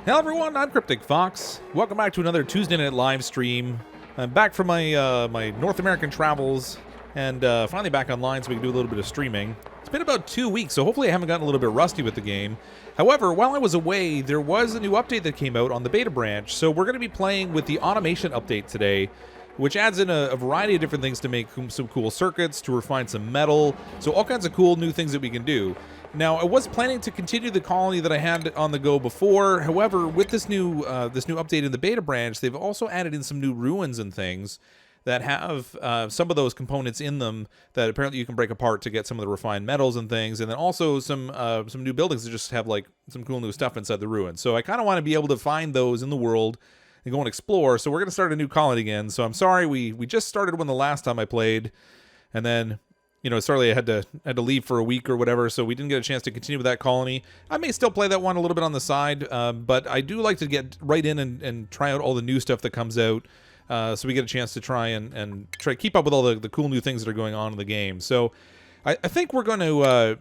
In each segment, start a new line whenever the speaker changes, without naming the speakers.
Hello everyone, I'm CrypticFox. Welcome back to another Tuesday night live stream. I'm back from my my North American travels, and finally back online so we can do a little bit of streaming. It's been about 2 weeks, so hopefully I haven't gotten a little bit rusty with the game. However, while I was away, there was a new update that came out on the beta branch, so we're going to be playing with the automation update today, which adds in a variety of different things to make some cool circuits, to refine some metal, so all kinds of cool new things that we can do. Now, I was planning to continue the colony that I had on the go before. However, with this new update in the beta branch, they've also added in some new ruins and things that have some of those components in them that apparently you can break apart to get some of the refined metals and things, and then also some new buildings that just have like some cool new stuff inside the ruins. So I kind of want to be able to find those in the world and go and explore. So we're going to start a new colony again. So I'm sorry we just started one the last time I played, and then, you know, sorry I had to leave for a week or whatever, so we didn't get a chance to continue with that colony. I may still play that one a little bit on the side, but I do like to get right in and try out all the new stuff that comes out, so we get a chance to try and try to keep up with all the cool new things that are going on in the game. So I think we're going to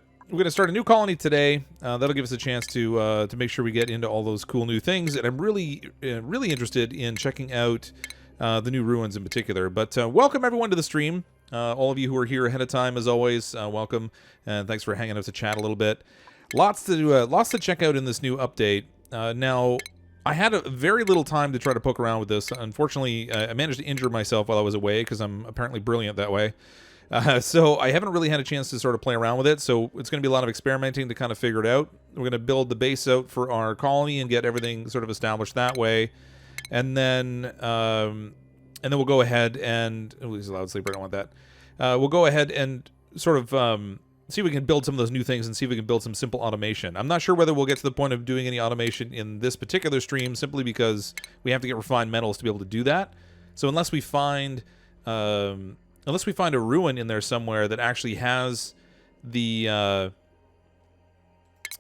start a new colony today. That'll give us a chance to make sure we get into all those cool new things, and I'm really interested in checking out the new ruins in particular. But welcome everyone to the stream. All of you who are here ahead of time, as always, welcome, and thanks for hanging out to chat a little bit. Lots to check out in this new update. Now, I had a very little time to try to poke around with this. Unfortunately, I managed to injure myself while I was away because I'm apparently brilliant that way. So I haven't really had a chance to sort of play around with it, so it's going to be a lot of experimenting to kind of figure it out. We're going to build the base out for our colony and get everything sort of established that way. And then we'll go ahead and... Oh, he's a loud sleeper, I don't want that. We'll go ahead and sort of see if we can build some of those new things and see if we can build some simple automation. I'm not sure whether we'll get to the point of doing any automation in this particular stream, simply because we have to get refined metals to be able to do that. So unless we find a ruin in there somewhere that actually has the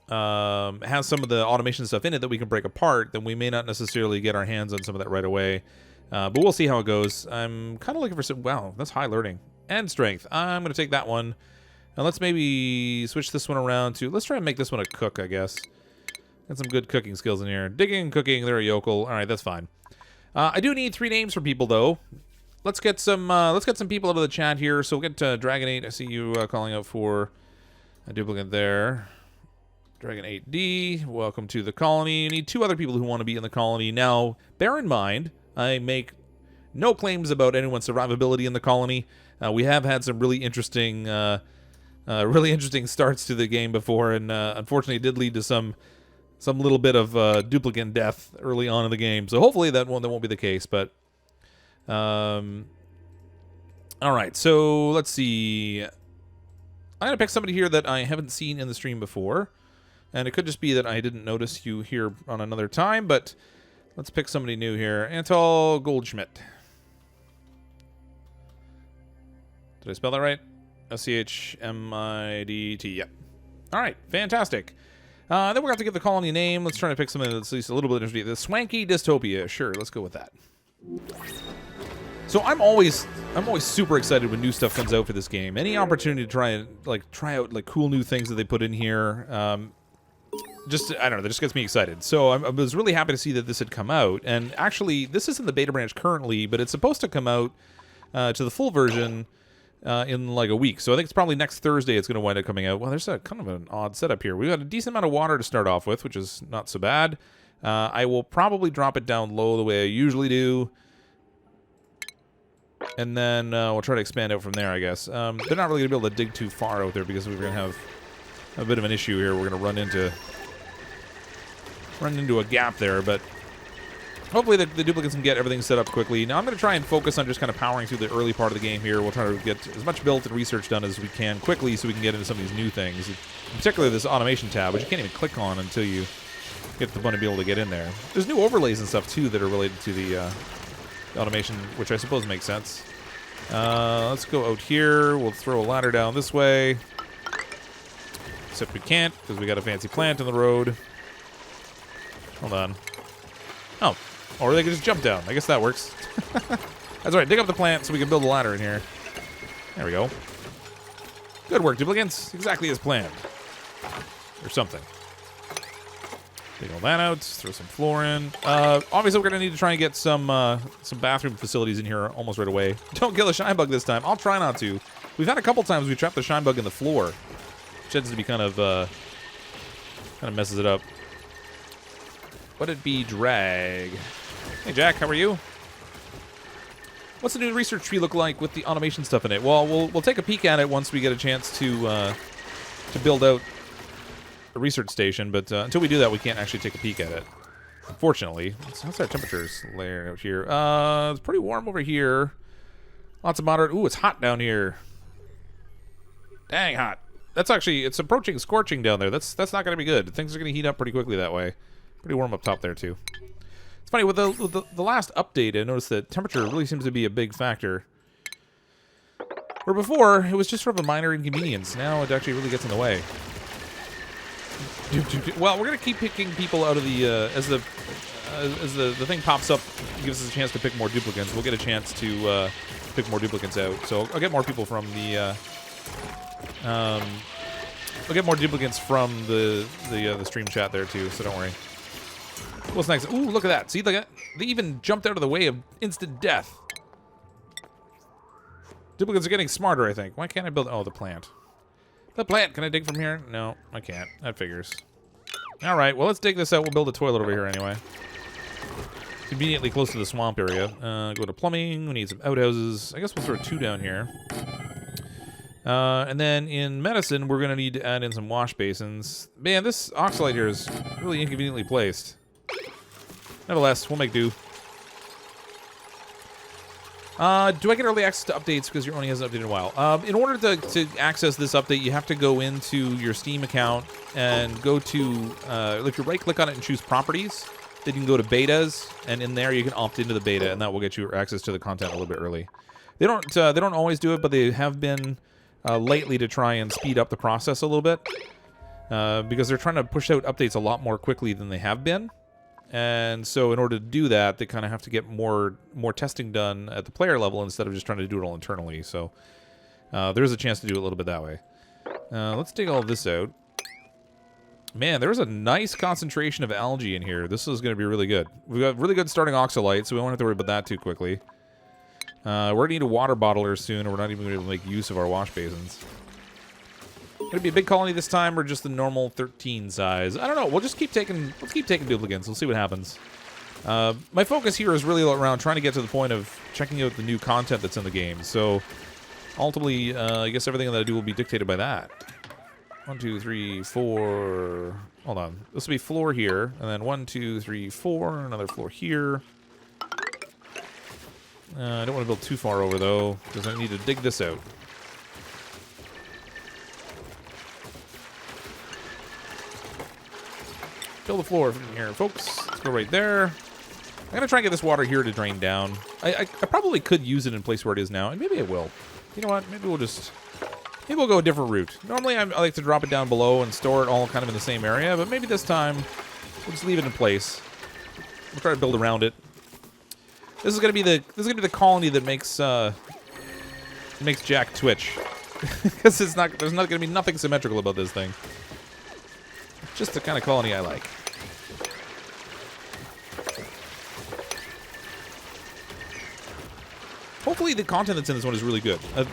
has some of the automation stuff in it that we can break apart, then we may not necessarily get our hands on some of that right away. But we'll see how it goes. I'm kind of looking for some... Wow, that's high learning. And strength. I'm going to take that one. And let's maybe switch this one around to... Let's try and make this one a cook, I guess. Got some good cooking skills in here. Digging, cooking, they're a yokel. Alright, that's fine. I do need 3 names for people, though. Let's get some people out of the chat here. So we'll get Dragon8. I see you calling out for a duplicate there. Dragon8D, welcome to the colony. You need 2 other people who want to be in the colony. Now, bear in mind, I make no claims about anyone's survivability in the colony. We have had some really interesting starts to the game before, and unfortunately it did lead to some little bit of duplicate death early on in the game. So hopefully that won't be the case. But all right, so let's see. I'm gonna pick somebody here that I haven't seen in the stream before, and it could just be that I didn't notice you here on another time. But let's pick somebody new here. Antal Goldschmidt. Did I spell that right? S-C-H-M-I-D-T. Yep. All right. Fantastic. Then we're going to have to give the colony a name. Let's try to pick something that's at least a little bit interesting. The Swanky Dystopia. Sure. Let's go with that. So I'm always super excited when new stuff comes out for this game. Any opportunity to try out cool new things that they put in here. I don't know, that just gets me excited. So I was really happy to see that this had come out. And actually, this is in the beta branch currently, but it's supposed to come out to the full version in like a week. So I think it's probably next Thursday it's going to wind up coming out. Well, there's a kind of an odd setup here. We've got a decent amount of water to start off with, which is not so bad. I will probably drop it down low the way I usually do. And then we'll try to expand out from there, I guess. They're not really going to be able to dig too far out there because we're going to have a bit of an issue here. We're going to run into a gap there, but hopefully the duplicates can get everything set up quickly. Now I'm going to try and focus on just kind of powering through the early part of the game here. We'll try to get as much built and research done as we can quickly so we can get into some of these new things. Particularly this automation tab, which you can't even click on until you get to the point to be able to get in there. There's new overlays and stuff too that are related to the automation, which I suppose makes sense. Let's go out here. We'll throw a ladder down this way. Except we can't because we got a fancy plant in the road. Hold on. Oh. Or they can just jump down. I guess that works. That's right. Dig up the plant so we can build a ladder in here. There we go. Good work, duplicates. Exactly as planned. Or something. Take all that out. Throw some floor in. Obviously, we're going to need to try and get some bathroom facilities in here almost right away. Don't kill a shine bug this time. I'll try not to. We've had a couple times we trapped the shine bug in the floor, which tends to be kind of messes it up. Would it be drag? Hey, Jack, how are you? What's the new research tree look like with the automation stuff in it? Well, we'll take a peek at it once we get a chance to build out a research station, but until we do that, we can't actually take a peek at it. Unfortunately. How's our temperatures layer out here? It's pretty warm over here. Lots of moderate. Ooh, it's hot down here. Dang hot. That's actually, it's approaching scorching down there. That's not going to be good. Things are going to heat up pretty quickly that way. Pretty warm up top there, too. It's funny, with the last update, I noticed that temperature really seems to be a big factor. Where before, it was just sort of a minor inconvenience. Now it actually really gets in the way. Well, we're going to keep picking people out of the, as the thing pops up, it gives us a chance to pick more duplicates. We'll get a chance to pick more duplicates out. So I'll get more people from the, I'll get more duplicates from the stream chat there too, so don't worry. What's next? Ooh, look at that. See, look at they even jumped out of the way of instant death. Duplicates are getting smarter, I think. Why can't I build... Oh, the plant. The plant! Can I dig from here? No, I can't. That figures. Alright, well, let's dig this out. We'll build a toilet over here anyway. Conveniently close to the swamp area. Go to plumbing. We need some outhouses. I guess we'll throw 2 down here. And then in medicine, we're going to need to add in some wash basins. Man, this oxalite here is really inconveniently placed. Nevertheless, we'll make do. Do I get early access to updates because your only hasn't updated in a while? In order to access this update, you have to go into your Steam account and go to, if you right-click on it and choose Properties, then you can go to Betas, and in there you can opt into the beta, and that will get you access to the content a little bit early. They don't always do it, but they have been lately to try and speed up the process a little bit, because they're trying to push out updates a lot more quickly than they have been. And so in order to do that, they kind of have to get more testing done at the player level instead of just trying to do it all internally. So there's a chance to do it a little bit that way. Let's take all this out. Man, there's a nice concentration of algae in here. This is going to be really good. We've got really good starting oxalite, so we won't have to worry about that too quickly. We're going to need a water bottler soon, or we're not even going to be able to make use of our wash basins. Going to be a big colony this time, or just the normal 13 size? I don't know. We'll just keep taking. Let's keep taking duplicates. We'll see what happens. My focus here is really around trying to get to the point of checking out the new content that's in the game. So ultimately, I guess everything that I do will be dictated by that. 1, 2, 3, 4. Hold on. This will be floor here, and then 1, 2, 3, 4. Another floor here. I don't want to build too far over though, because I need to dig this out. Fill the floor from here, folks. Let's go right there. I'm going to try and get this water here to drain down. I probably could use it in place where it is now, and maybe I will. You know what? Maybe we'll go a different route. Normally, I like to drop it down below and store it all kind of in the same area, but maybe this time we'll just leave it in place. We'll try to build around it. This is going to be the colony that makes Jack twitch, because there's not going to be nothing symmetrical about this thing. Just the kind of colony I like. Hopefully the content that's in this one is really good. Like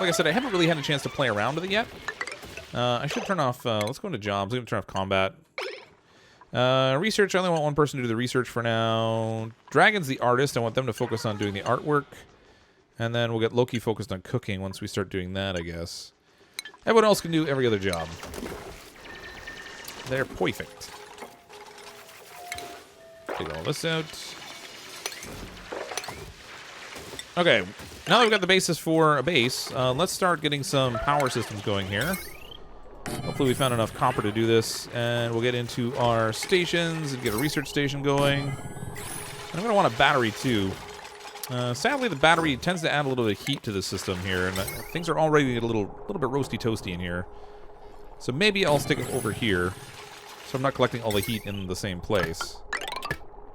I said, I haven't really had a chance to play around with it yet. I should turn off, let's go into jobs. I'm going to turn off combat. Research, I only want one person to do the research for now. Dragon's the artist. I want them to focus on doing the artwork. And then we'll get Loki focused on cooking once we start doing that, I guess. Everyone else can do every other job. They're perfect. Take all this out. Okay, now that we've got the basis for a base, let's start getting some power systems going here. Hopefully we found enough copper to do this, and we'll get into our stations and get a research station going. And I'm going to want a battery too. Sadly, the battery tends to add a little bit of heat to the system here, and things are already a little bit roasty-toasty in here. So maybe I'll stick it over here, so I'm not collecting all the heat in the same place.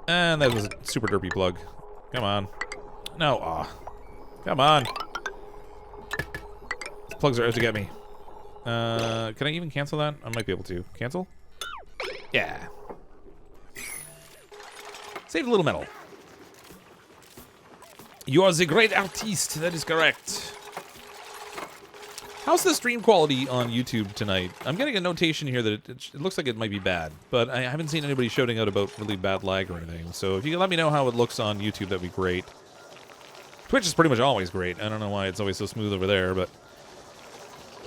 And that was a super derpy plug. Come on. No, come on. These plugs are out to get me. Can I even cancel that? I might be able to. Cancel? Yeah. Save a little metal. You are the great artiste. That is correct. How's the stream quality on YouTube tonight? I'm getting a notation here that it looks like it might be bad, but I haven't seen anybody shouting out about really bad lag or anything. So if you can let me know how it looks on YouTube, that'd be great. Twitch is pretty much always great. I don't know why it's always so smooth over there, but...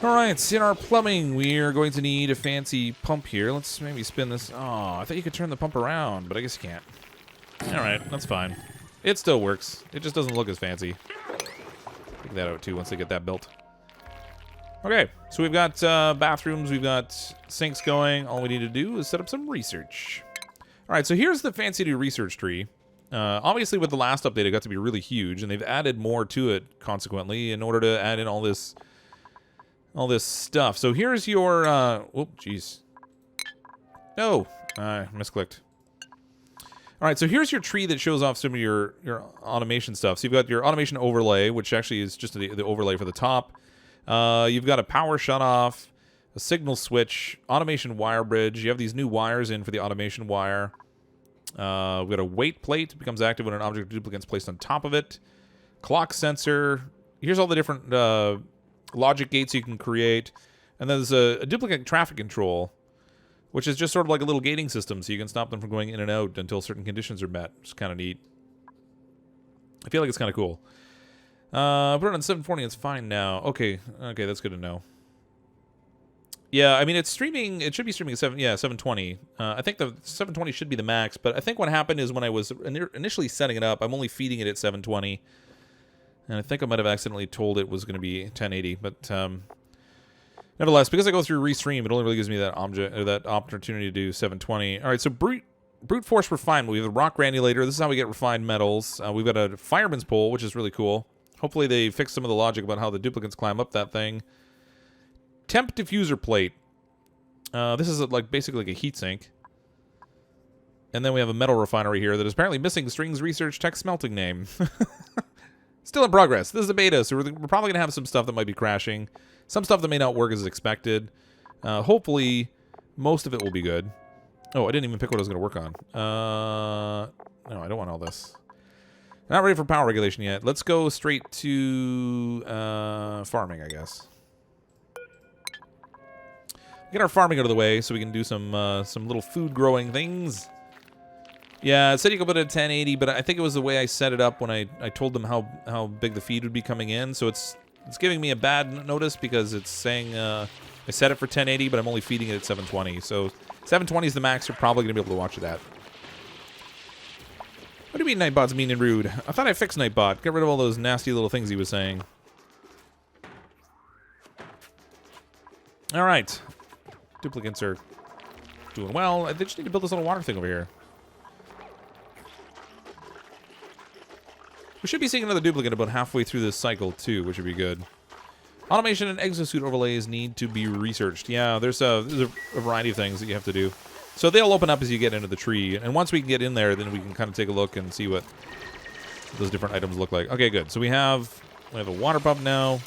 Alright, in our plumbing, we are going to need a fancy pump here. Let's maybe spin this. Oh, I thought you could turn the pump around, but I guess you can't. Alright, that's fine. It still works. It just doesn't look as fancy. Take that out, too, once they get that built. Okay, so we've got bathrooms, we've got sinks going. All we need to do is set up some research. Alright, so here's the fancy new research tree. Obviously, with the last update, it got to be really huge, and they've added more to it, consequently, in order to add in all this stuff. So here's your, oh, jeez. No, I misclicked. Alright, so here's your tree that shows off some of your automation stuff. So you've got your automation overlay, which actually is just the overlay for the top. You've got a power shutoff, a signal switch, automation wire bridge. You have these new wires in for the automation wire. We've got a weight plate. It becomes active when an object duplicate is placed on top of it. Clock sensor. Here's all the different logic gates you can create. And then there's a duplicate traffic control, which is just sort of like a little gating system, so you can stop them from going in and out until certain conditions are met. It's kind of neat. I feel like it's kind of cool. Put it on 740, it's fine now. Okay, that's good to know. Yeah, I mean, it's streaming, it should be streaming at 720. I think the 720 should be the max, but I think what happened is when I was initially setting it up, I'm only feeding it at 720. And I think I might have accidentally told it was going to be 1080, but nevertheless, because I go through Restream, it only really gives me that opportunity to do 720. All right, so brute force refinement. We have a rock granulator. This is how we get refined metals. We've got a fireman's pole, which is really cool. Hopefully they fix some of the logic about how the duplicates climb up that thing. Temp diffuser plate. This is like basically like a heat sink. And then we have a metal refinery here that is apparently missing strings research tech smelting name. Still in progress. This is a beta, so we're probably going to have some stuff that might be crashing. Some stuff that may not work as expected. Hopefully, most of it will be good. Oh, I didn't even pick what I was going to work on. No, I don't want all this. Not ready for power regulation yet. Let's go straight to farming, I guess. Get our farming out of the way so we can do some little food growing things. Yeah, it said you could put it at 1080, but I think it was the way I set it up when I told them how big the feed would be coming in. So it's giving me a bad notice because it's saying I set it for 1080, but I'm only feeding it at 720. So 720 is the max you're probably going to be able to watch it at. What do you mean Nightbot's mean and rude? I thought I fixed Nightbot. Get rid of all those nasty little things he was saying. All right. Duplicates are doing well. They just need to build this little water thing over here. We should be seeing another duplicate about halfway through this cycle, too, which would be good. Automation and exosuit overlays need to be researched. Yeah, there's a variety of things that you have to do. So they'll open up as you get into the tree. And once we can get in there, then we can kind of take a look and see what those different items look like. Okay, good. So we have a water pump now.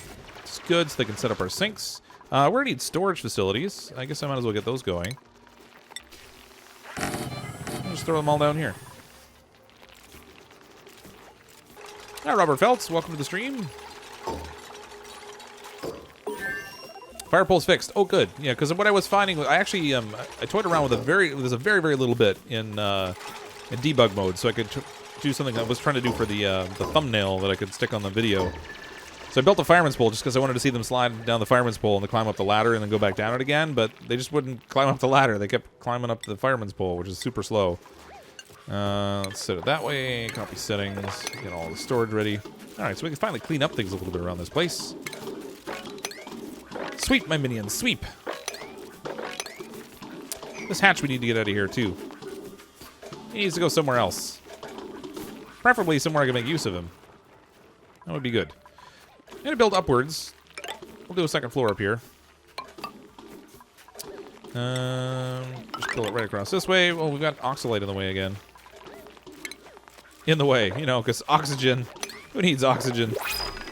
It's good, so they can set up our sinks. We're going to need storage facilities. I guess I might as well get those going. I'll just throw them all down here. Hi, Robert Feltz. Welcome to the stream. Fire pole's fixed. Oh, good. Yeah, because what I was finding, I actually I toyed around with there's a very, very little bit in debug mode, so I could do something I was trying to do for the thumbnail that I could stick on the video. So I built a fireman's pole just because I wanted to see them slide down the fireman's pole and then climb up the ladder and then go back down it again, but they just wouldn't climb up the ladder. They kept climbing up the fireman's pole, which is super slow. Let's set it that way. Copy settings. Get all the storage ready. All right, so we can finally clean up things a little bit around this place. Sweep, my minions, sweep. This hatch we need to get out of here, too. He needs to go somewhere else. Preferably somewhere I can make use of him. That would be good. I'm going to build upwards. We'll do a second floor up here. Just pull it right across this way. Well, we've got oxalate in the way again. In the way, you know, because oxygen. Who needs oxygen?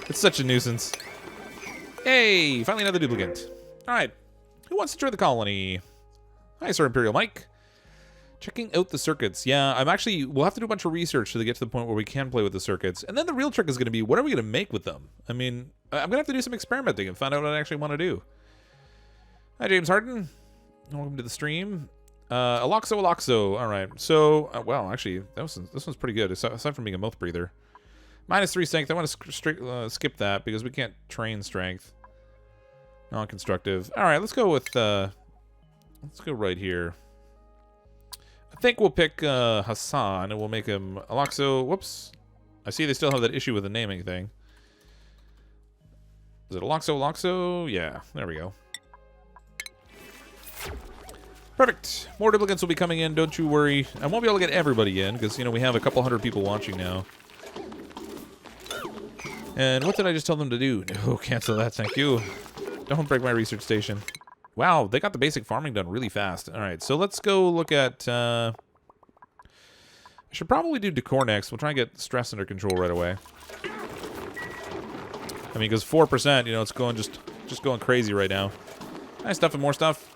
It's such a nuisance. Hey, finally another duplicate. All right. Who wants to join the colony? Hi, Sir Imperial Mike. Checking out the circuits. Yeah, we'll have to do a bunch of research to get to the point where we can play with the circuits. And then the real trick is going to be, what are we going to make with them? I mean, I'm going to have to do some experimenting and find out what I actually want to do. Hi, James Harden. Welcome to the stream. Aloxo. All right. So, well, actually, this one's pretty good, aside from being a mouth breather. -3 strength. I want to skip that because we can't train strength. Non-constructive. All right, let's go with, let's go right here. I think we'll pick Hassan, and we'll make him Aloxo. Whoops. I see they still have that issue with the naming thing. Is it Aloxo? Yeah, there we go. Perfect. More duplicates will be coming in, don't you worry. I won't be able to get everybody in, because, you know, we have a couple hundred people watching now. And what did I just tell them to do? No, cancel that, thank you. Don't break my research station. Wow, they got the basic farming done really fast. All right, so let's go look at... I should probably do decor next. We'll try and get stress under control right away. I mean, because 4%, you know, it's going just going crazy right now. Nice stuff and more stuff.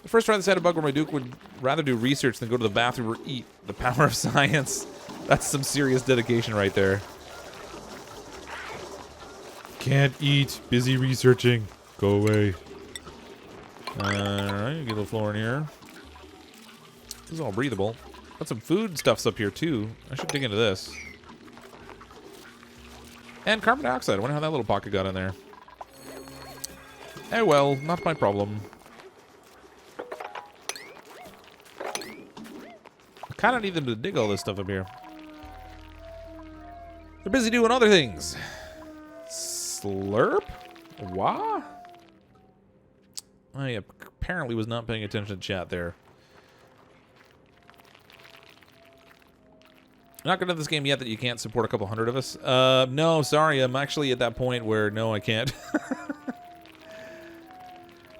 The first try this had a bug where my Duke would rather do research than go to the bathroom or eat. The power of science. That's some serious dedication right there. Can't eat. Busy researching. Go away. Alright, get a little floor in here. This is all breathable. Got some food stuffs up here, too. I should dig into this. And carbon dioxide. I wonder how that little pocket got in there. Eh, well, not my problem. I kind of need them to dig all this stuff up here. They're busy doing other things. Slurp? Wah? I apparently was not paying attention to chat there. I'm not good at this game yet that you can't support a couple hundred of us. No, sorry. I'm actually at that point where, no, I can't.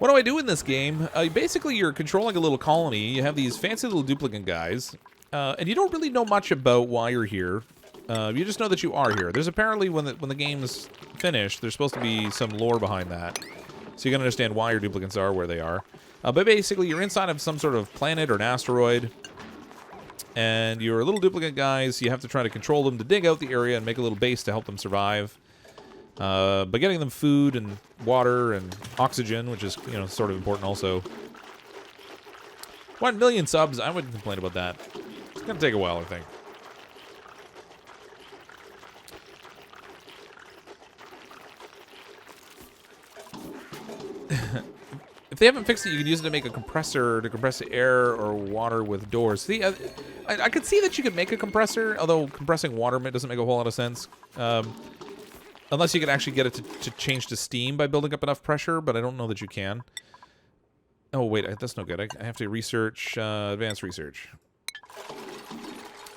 What do I do in this game? Basically, you're controlling a little colony. You have these fancy little duplicate guys. And you don't really know much about why you're here. You just know that you are here. There's apparently, when the game's finished, there's supposed to be some lore behind that. So you can understand why your duplicates are where they are. But basically, you're inside of some sort of planet or an asteroid. And you're little duplicate guys. You have to try to control them to dig out the area and make a little base to help them survive. But getting them food and water and oxygen, which is, you know, sort of important also. 1 million subs, I wouldn't complain about that. It's going to take a while, I think. If they haven't fixed it, you can use it to make a compressor to compress air or water with doors. See, I could see that you could make a compressor, although compressing water doesn't make a whole lot of sense. Unless you can actually get it to change to steam by building up enough pressure, but I don't know that you can. Oh, wait, that's no good. I have to research, advanced research.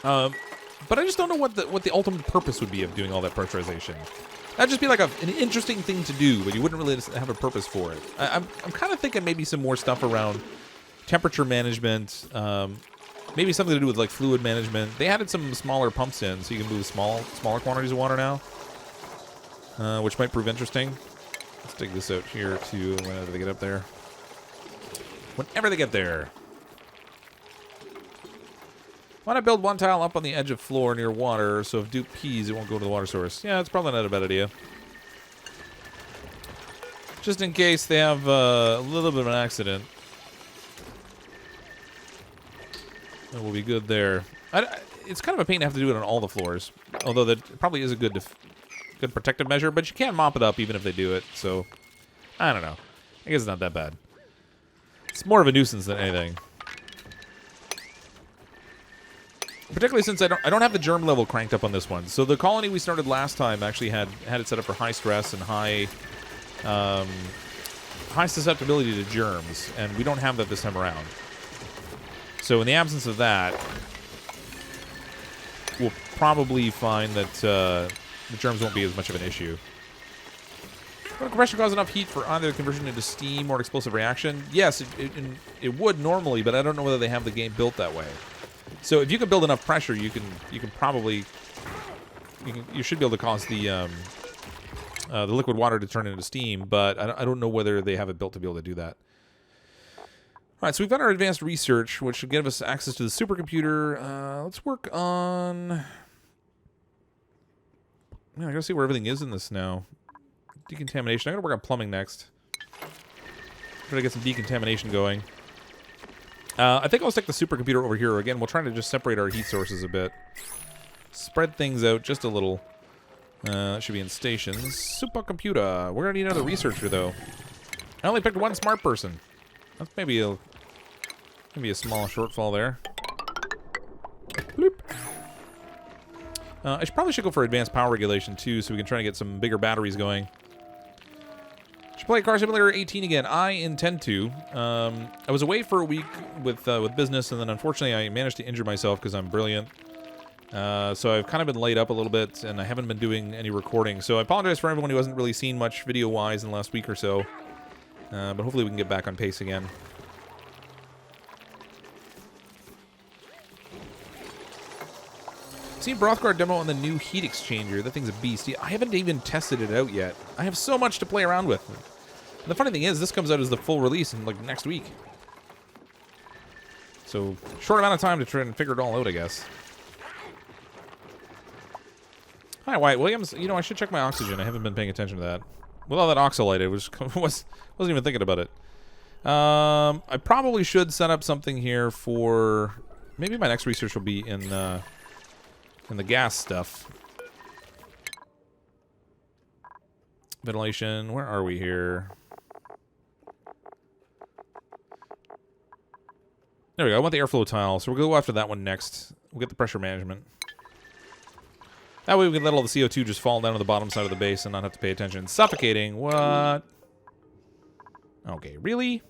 But I just don't know what the ultimate purpose would be of doing all that pressurization. That'd just be like an interesting thing to do, but you wouldn't really have a purpose for it. I'm kind of thinking maybe some more stuff around temperature management, maybe something to do with like fluid management. They added some smaller pumps in, so you can move smaller quantities of water now, which might prove interesting. Let's dig this out here too whenever they get up there. Whenever they get there. Why not build one tile up on the edge of floor near water, so if Duke pees, it won't go to the water source? Yeah, it's probably not a bad idea. Just in case they have a little bit of an accident. That will be good there. It's kind of a pain to have to do it on all the floors, although that probably is a good protective measure, but you can mop it up even if they do it, so I don't know. I guess it's not that bad. It's more of a nuisance than anything. Particularly since I don't have the germ level cranked up on this one. So the colony we started last time actually had it set up for high stress and high susceptibility to germs, and we don't have that this time around. So in the absence of that, we'll probably find that the germs won't be as much of an issue. Would a compressor cause enough heat for either conversion into steam or an explosive reaction? Yes, it would normally, but I don't know whether they have the game built that way. So if you can build enough pressure, you should be able to cause the liquid water to turn into steam. But I don't know whether they have it built to be able to do that. All right, so we've got our advanced research, which should give us access to the supercomputer. Let's work on... Man, I gotta see where everything is in this now. Decontamination. I gotta work on plumbing next. Try to get some decontamination going. I think I'll stick the supercomputer over here. Again, we'll try to just separate our heat sources a bit. Spread things out just a little. That should be in stations. Supercomputer. We're gonna need another researcher, though. I only picked one smart person. That's maybe a small shortfall there. Bloop. I probably should go for advanced power regulation, too, so we can try to get some bigger batteries going. Should play Car Simulator 18 again. I intend to. I was away for a week with business, and then unfortunately I managed to injure myself because I'm brilliant. So I've kind of been laid up a little bit, and I haven't been doing any recording. So I apologize for everyone who hasn't really seen much video-wise in the last week or so. But hopefully we can get back on pace again. Seen Brothguard demo on the new heat exchanger. That thing's a beast. I haven't even tested it out yet. I have so much to play around with. And the funny thing is, this comes out as the full release in like next week. So short amount of time to try and figure it all out, I guess. Hi, Wyatt Williams. You know, I should check my oxygen. I haven't been paying attention to that. With all that oxalate, I wasn't even thinking about it. I probably should set up something here for... Maybe my next research will be in the gas stuff. Ventilation. Where are we here? There we go. I want the airflow tile, so we'll go after that one next. We'll get the pressure management. That way we can let all the CO2 just fall down to the bottom side of the base and not have to pay attention. Suffocating. What? Okay, really?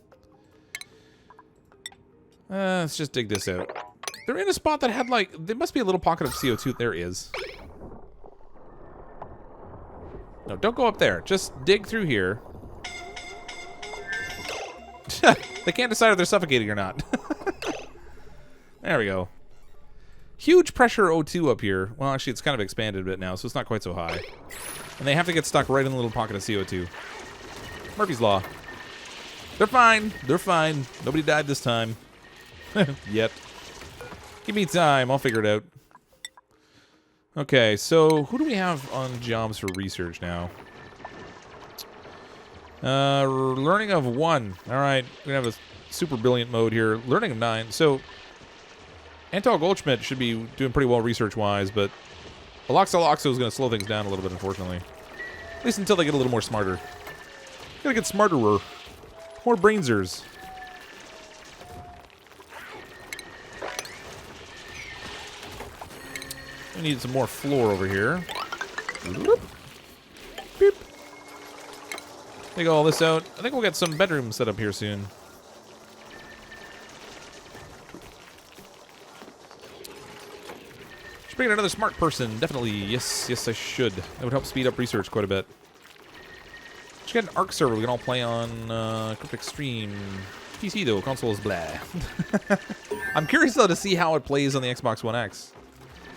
Let's just dig this out. They're in a spot that had, like... There must be a little pocket of CO2. There is. No, don't go up there. Just dig through here. They can't decide if they're suffocating or not. There we go. Huge pressure O2 up here. Well, actually, it's kind of expanded a bit now, so it's not quite so high. And they have to get stuck right in the little pocket of CO2. Murphy's Law. They're fine. They're fine. Nobody died this time. Yet. Give me time. I'll figure it out. Okay, so who do we have on jobs for research now? Learning of 1. All right, we're going to have a super brilliant mode here. Learning of 9. So, Antal Goldschmidt should be doing pretty well research-wise, but Aloxaloxo is going to slow things down a little bit, unfortunately. At least until they get a little more smarter. Gotta get smarterer. More brainsers. We need some more floor over here. Beep. Take all this out. I think we'll get some bedrooms set up here soon. Should bring in another smart person. Definitely. Yes, yes, I should. That would help speed up research quite a bit. Should get an ARC server we can all play on CrypticStream. PC though, console is blah. I'm curious though to see how it plays on the Xbox One X.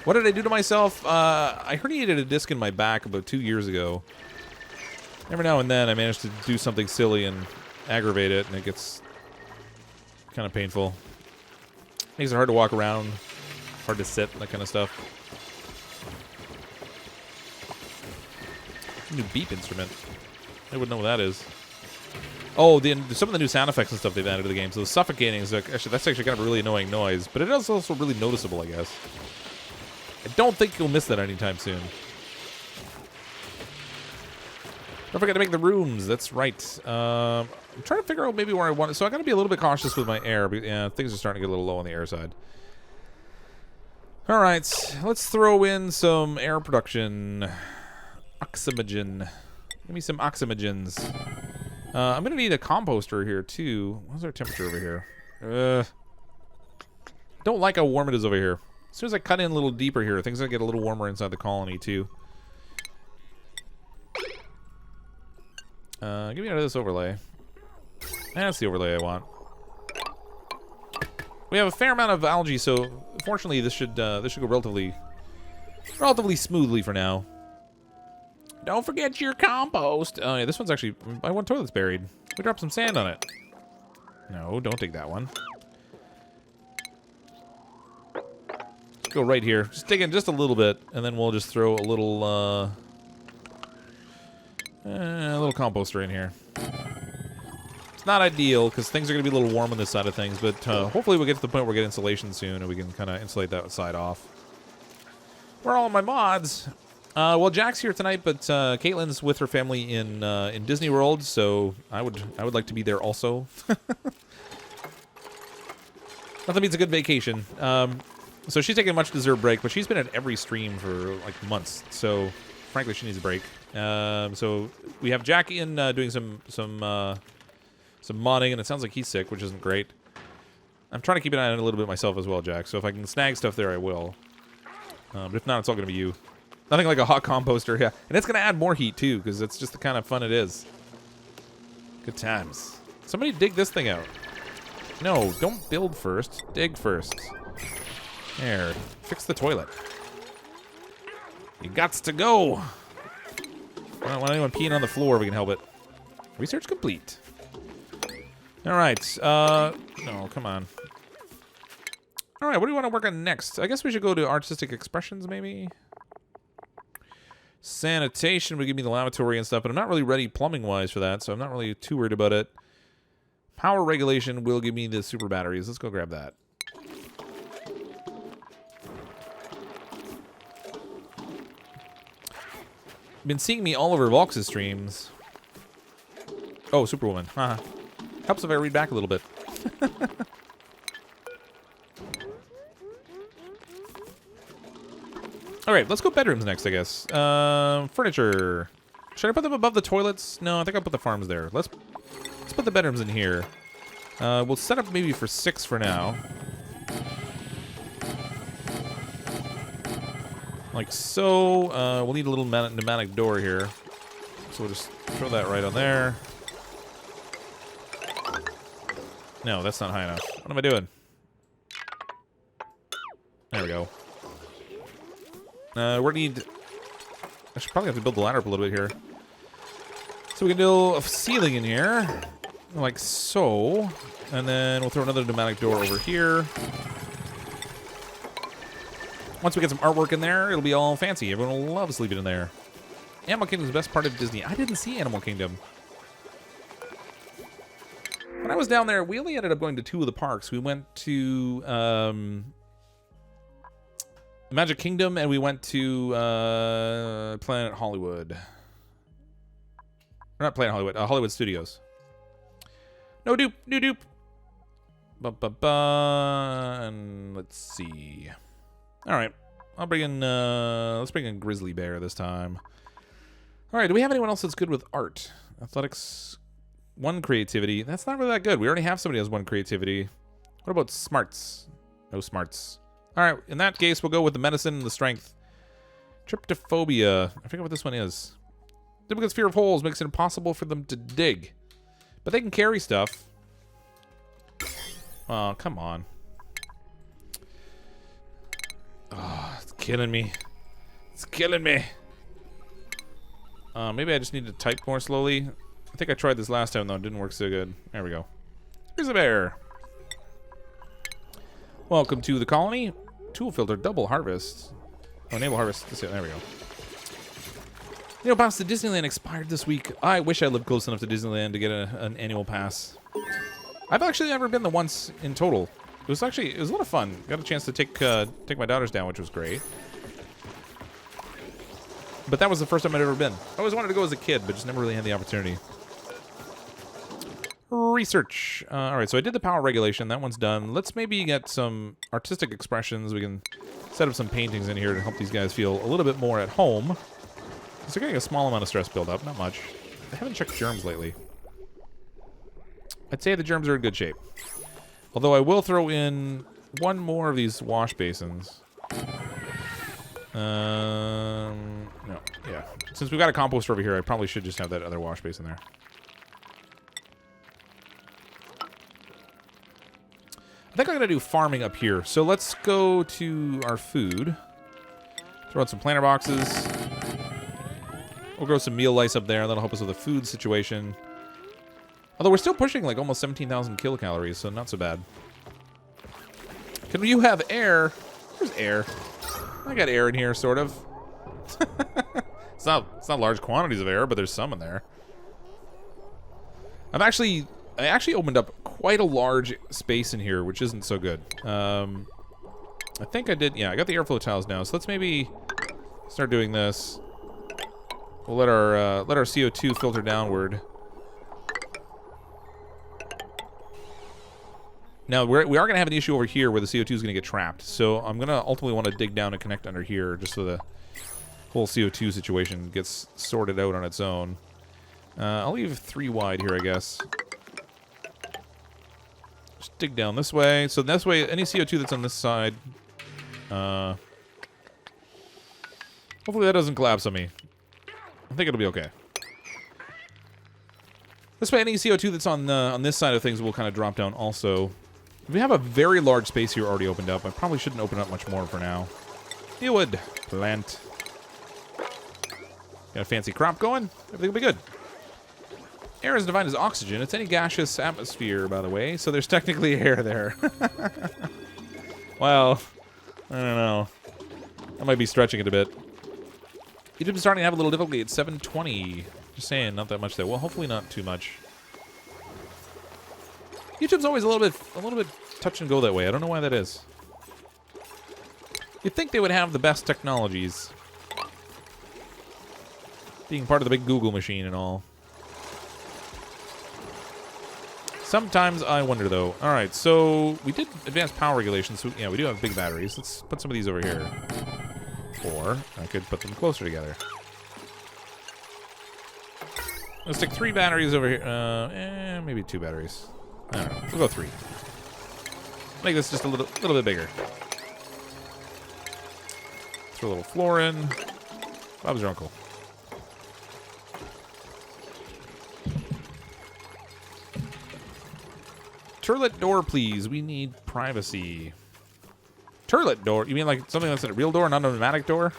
What did I do to myself? I herniated a disc in my back about 2 years ago. Every now and then I manage to do something silly and aggravate it, and it gets kind of painful. Makes it hard to walk around, hard to sit, that kind of stuff. New beep instrument. I wouldn't know what that is. Oh, some of the new sound effects and stuff they've added to the game. So the suffocating is that's actually kind of a really annoying noise, but it is also really noticeable, I guess. I don't think you'll miss that anytime soon. Don't forget to make the rooms. That's right. I'm trying to figure out maybe where I want it. So I got to be a little bit cautious with my air. But yeah, things are starting to get a little low on the air side. All right, let's throw in some air production. Oxymogen. Give me some oxymogens. I'm gonna need a composter here too. What's our temperature over here? Don't like how warm it is over here. As soon as I cut in a little deeper here, things are gonna get a little warmer inside the colony too. Give me out of this overlay. That's the overlay I want. We have a fair amount of algae, so fortunately this should go relatively smoothly for now. Don't forget your compost. Oh yeah, this one's actually my one toilet's buried. We dropped some sand on it. No, don't take that one. Go right here. Just dig in just a little bit, and then we'll just throw a little composter in here. It's not ideal, because things are going to be a little warm on this side of things, but hopefully we'll get to the point where we get insulation soon, and we can kind of insulate that side off. Where are all my mods? Well, Jack's here tonight, but Caitlin's with her family in Disney World, so I would like to be there also. Nothing beats a good vacation. So she's taking a much-deserved break, but she's been at every stream for like months. So frankly, she needs a break. So we have Jack in doing some modding, and it sounds like he's sick, which isn't great. I'm trying to keep an eye on it a little bit myself as well, Jack. So if I can snag stuff there, I will. But if not, it's all going to be you. Nothing like a hot composter, yeah. And it's going to add more heat, too, because it's just the kind of fun it is. Good times. Somebody dig this thing out. No, don't build first. Dig first. There. Fix the toilet. You gots to go. I don't want anyone peeing on the floor if we can help it. Research complete. All right. No, come on. All right, what do you want to work on next? I guess we should go to artistic expressions, maybe. Sanitation would give me the lavatory and stuff, but I'm not really ready plumbing-wise for that, so I'm not really too worried about it. Power regulation will give me the super batteries. Let's go grab that. Been seeing me all over Vox's streams. Oh, Superwoman. Haha. Helps if I read back a little bit. Alright, let's go bedrooms next, I guess. Furniture. Should I put them above the toilets? No, I think I'll put the farms there. Let's put the bedrooms in here. We'll set up maybe for 6 for now. Like so. We'll need a little pneumatic door here. So we'll just throw that right on there. No, that's not high enough. What am I doing? There we go. We need... I should probably have to build the ladder up a little bit here. So we can do a ceiling in here. Like so. And then we'll throw another pneumatic door over here. Once we get some artwork in there, it'll be all fancy. Everyone will love sleeping in there. Animal Kingdom is the best part of Disney. I didn't see Animal Kingdom. When I was down there, we only ended up going to 2 of the parks. We went to... Magic Kingdom, and we went to Planet Hollywood. Or not Planet Hollywood, Hollywood Studios. No dupe, new dupe. And let's see. All right, I'll bring in. Let's bring in Grizzly Bear this time. All right, do we have anyone else that's good with art? Athletics, 1 creativity. That's not really that good. We already have somebody who has 1 creativity. What about smarts? No smarts. All right, in that case, we'll go with the medicine and the strength. Tryptophobia. I forget what this one is. Duplicate's fear of holes makes it impossible for them to dig. But they can carry stuff. Oh, come on. Oh, it's killing me. It's killing me. Maybe I just need to type more slowly. I think I tried this last time, though. It didn't work so good. There we go. Here's a bear. Welcome to the colony. Tool filter, double harvest. Oh, enable harvest. There we go. Annual pass to Disneyland expired this week. I wish I lived close enough to Disneyland to get an annual pass. I've actually never been there once in total. It was a lot of fun. Got a chance to take my daughters down, which was great. But that was the first time I'd ever been. I always wanted to go as a kid, but just never really had the opportunity. Research. All right, so I did the power regulation. That one's done. Let's maybe get some artistic expressions. We can set up some paintings in here to help these guys feel a little bit more at home. So they're getting a small amount of stress build up, not much. I haven't checked germs lately. I'd say the germs are in good shape. Although I will throw in 1 more of these wash basins. No, yeah. Since we've got a composter over here, I probably should just have that other wash basin there. I think I'm going to do farming up here. So let's go to our food. Throw out some planter boxes. We'll grow some meal lice up there. That'll help us with the food situation. Although we're still pushing like almost 17,000 kilocalories, so not so bad. Can you have air? There's air. I got air in here, sort of. It's not large quantities of air, but there's some in there. I actually opened up quite a large space in here, which isn't so good. I think I did. Yeah, I got the airflow tiles now, so let's maybe start doing this. We'll let our CO2 filter downward. Now, we are going to have an issue over here where the CO2 is going to get trapped. So I'm going to ultimately want to dig down and connect under here just so the whole CO2 situation gets sorted out on its own. I'll leave 3 wide here, I guess. Just dig down this way. So this way, any CO2 that's on this side... hopefully that doesn't collapse on me. I think it'll be okay. This way, any CO2 that's on this side of things will kind of drop down also. We have a very large space here already opened up. I probably shouldn't open up much more for now. You would plant. Got a fancy crop going. Everything will be good. Air is defined as oxygen. It's any gaseous atmosphere, by the way. So there's technically air there. Well, I don't know. I might be stretching it a bit. YouTube's starting to have a little difficulty at 720. Just saying, not that much there. Well, hopefully not too much. YouTube's always a little bit touch and go that way. I don't know why that is. You'd think they would have the best technologies. Being part of the big Google machine and all. Sometimes I wonder, though. All right, so we did advanced power regulation. So, yeah, we do have big batteries. Let's put some of these over here. Or I could put them closer together. Let's stick 3 batteries over here. Maybe 2 batteries. I don't know. We'll go 3. Make this just a little bit bigger. Throw a little floor in. Bob's your uncle. Turlet door, please. We need privacy. Turlet door? You mean like something that's a real door, not a pneumatic door?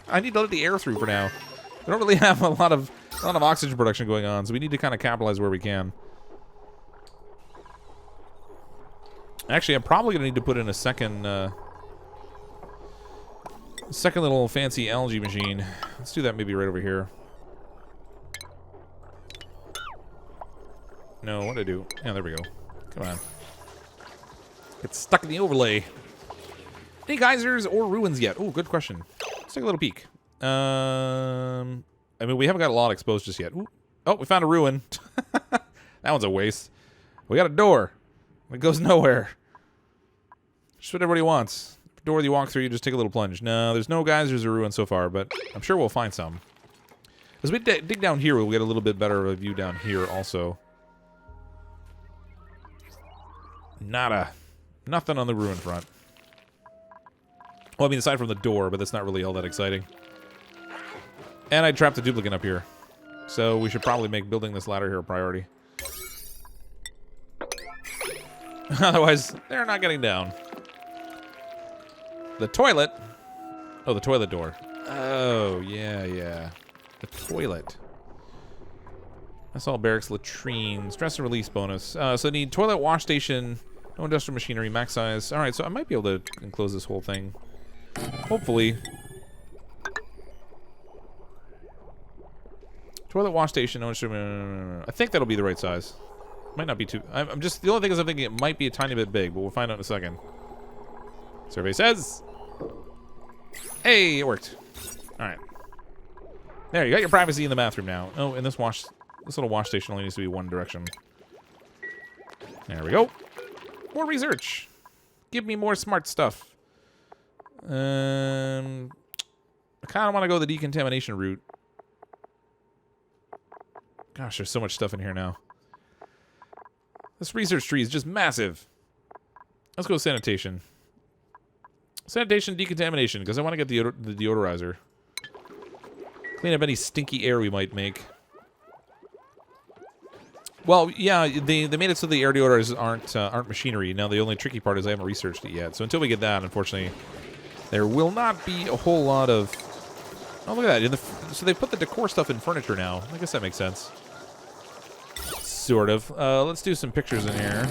I need to let the air through for now. We don't really have a lot of oxygen production going on, so we need to kind of capitalize where we can. Actually, I'm probably going to need to put in a second little fancy algae machine. Let's do that maybe right over here. No, what did I do? Yeah, there we go. Come on. Get stuck in the overlay. Any geysers or ruins yet? Oh, good question. Let's take a little peek. I mean, we haven't got a lot exposed just yet. Ooh. Oh, we found a ruin. That one's a waste. We got a door. It goes nowhere. Just what everybody wants. Door that you walk through, you just take a little plunge. No, there's no geysers or ruins so far, but I'm sure we'll find some. As we dig down here, we'll get a little bit better of a view down here also. Nada. Nothing on the ruin front. Well, I mean, aside from the door, but that's not really all that exciting. And I trapped a duplicate up here. So we should probably make building this ladder here a priority. Otherwise, they're not getting down. The toilet. Oh, the toilet door. Oh, yeah, yeah. The toilet. That's all barracks latrine. Stress and release bonus. So need toilet, wash station, no industrial machinery, max size. All right, so I might be able to enclose this whole thing. Hopefully. Toilet, wash station, no industrial. I think that'll be the right size. Might not be too. I'm just. The only thing is I'm thinking it might be a tiny bit big, but we'll find out in a second. Survey says. Hey, it worked. All right. There, you got your privacy in the bathroom now. Oh, and this little wash station only needs to be one direction. There we go. More research. Give me more smart stuff. I kind of want to go the decontamination route. Gosh, there's so much stuff in here now. This research tree is just massive. Let's go sanitation. Sanitation, decontamination, because I want to get the deodorizer. Clean up any stinky air we might make. Well, yeah, they made it so the air deodorizers aren't machinery. Now the only tricky part is I haven't researched it yet. So until we get that, unfortunately, there will not be a whole lot of. Oh, look at that! So they put the decor stuff in furniture now. I guess that makes sense. Sort of. Let's do some pictures in here.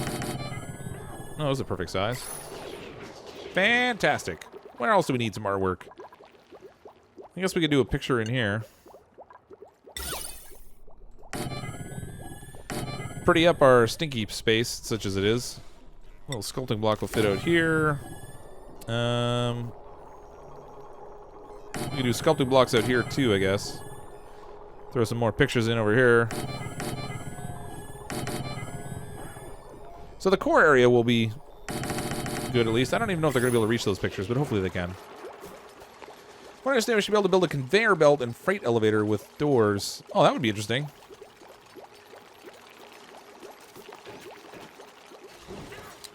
Oh, those are perfect size. Fantastic. Where else do we need some artwork? I guess we could do a picture in here. Pretty up our stinky space, such as it is. A little sculpting block will fit out here. We can do sculpting blocks out here too, I guess. Throw some more pictures in over here. So the core area will be good at least. I don't even know if they're going to be able to reach those pictures, but hopefully they can. What I understand, we should be able to build a conveyor belt and freight elevator with doors. Oh, that would be interesting.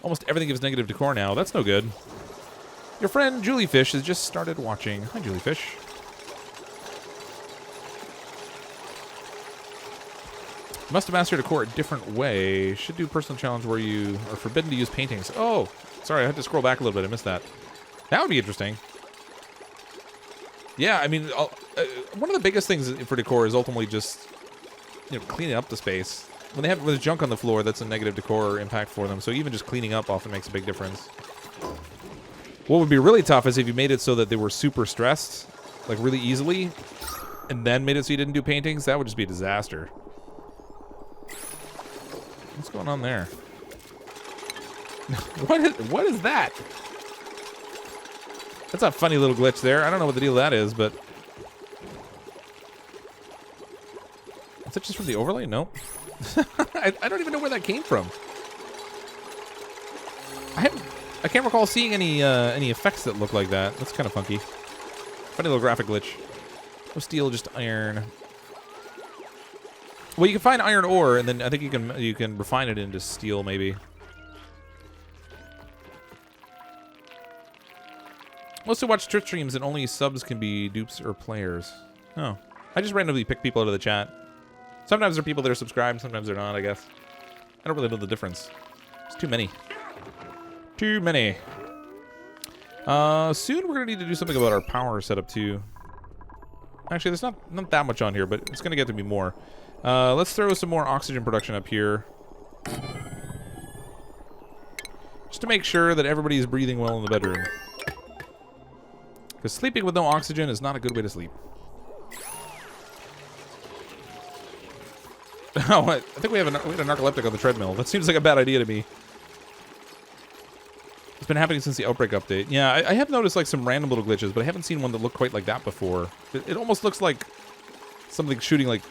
Almost everything gives negative decor now. That's no good. Your friend Juliefish has just started watching. Hi, Juliefish. Must have mastered decor a different way. Should do personal challenge where you are forbidden to use paintings. Oh, sorry, I had to scroll back a little bit. I missed that. That would be interesting. Yeah, I mean, one of the biggest things for decor is ultimately just, you know, cleaning up the space. When there's junk on the floor, that's a negative decor impact for them. So even just cleaning up often makes a big difference. What would be really tough is if you made it so that they were super stressed, like really easily, and then made it so you didn't do paintings. That would just be a disaster. What's going on there? What is that? That's a funny little glitch there. I don't know what the deal that is, but... Is that just from the overlay? Nope. I don't even know where that came from. I can't recall seeing any effects that look like that. That's kind of funky. Funny little graphic glitch. No steel, just iron. Well, you can find iron ore, and then I think you can refine it into steel, maybe. Mostly watch Twitch streams, and only subs can be dupes or players. Oh, I just randomly pick people out of the chat. Sometimes there are people that are subscribed, sometimes they're not. I guess I don't really know the difference. It's too many. Too many. Soon we're gonna need to do something about our power setup too. Actually, there's not that much on here, but it's gonna get to be more. Let's throw some more oxygen production up here. Just to make sure that everybody's breathing well in the bedroom. Because sleeping with no oxygen is not a good way to sleep. Oh, I think we had a narcoleptic on the treadmill. That seems like a bad idea to me. It's been happening since the Outbreak update. Yeah, I have noticed like some random little glitches, but I haven't seen one that looked quite like that before. It almost looks like something shooting like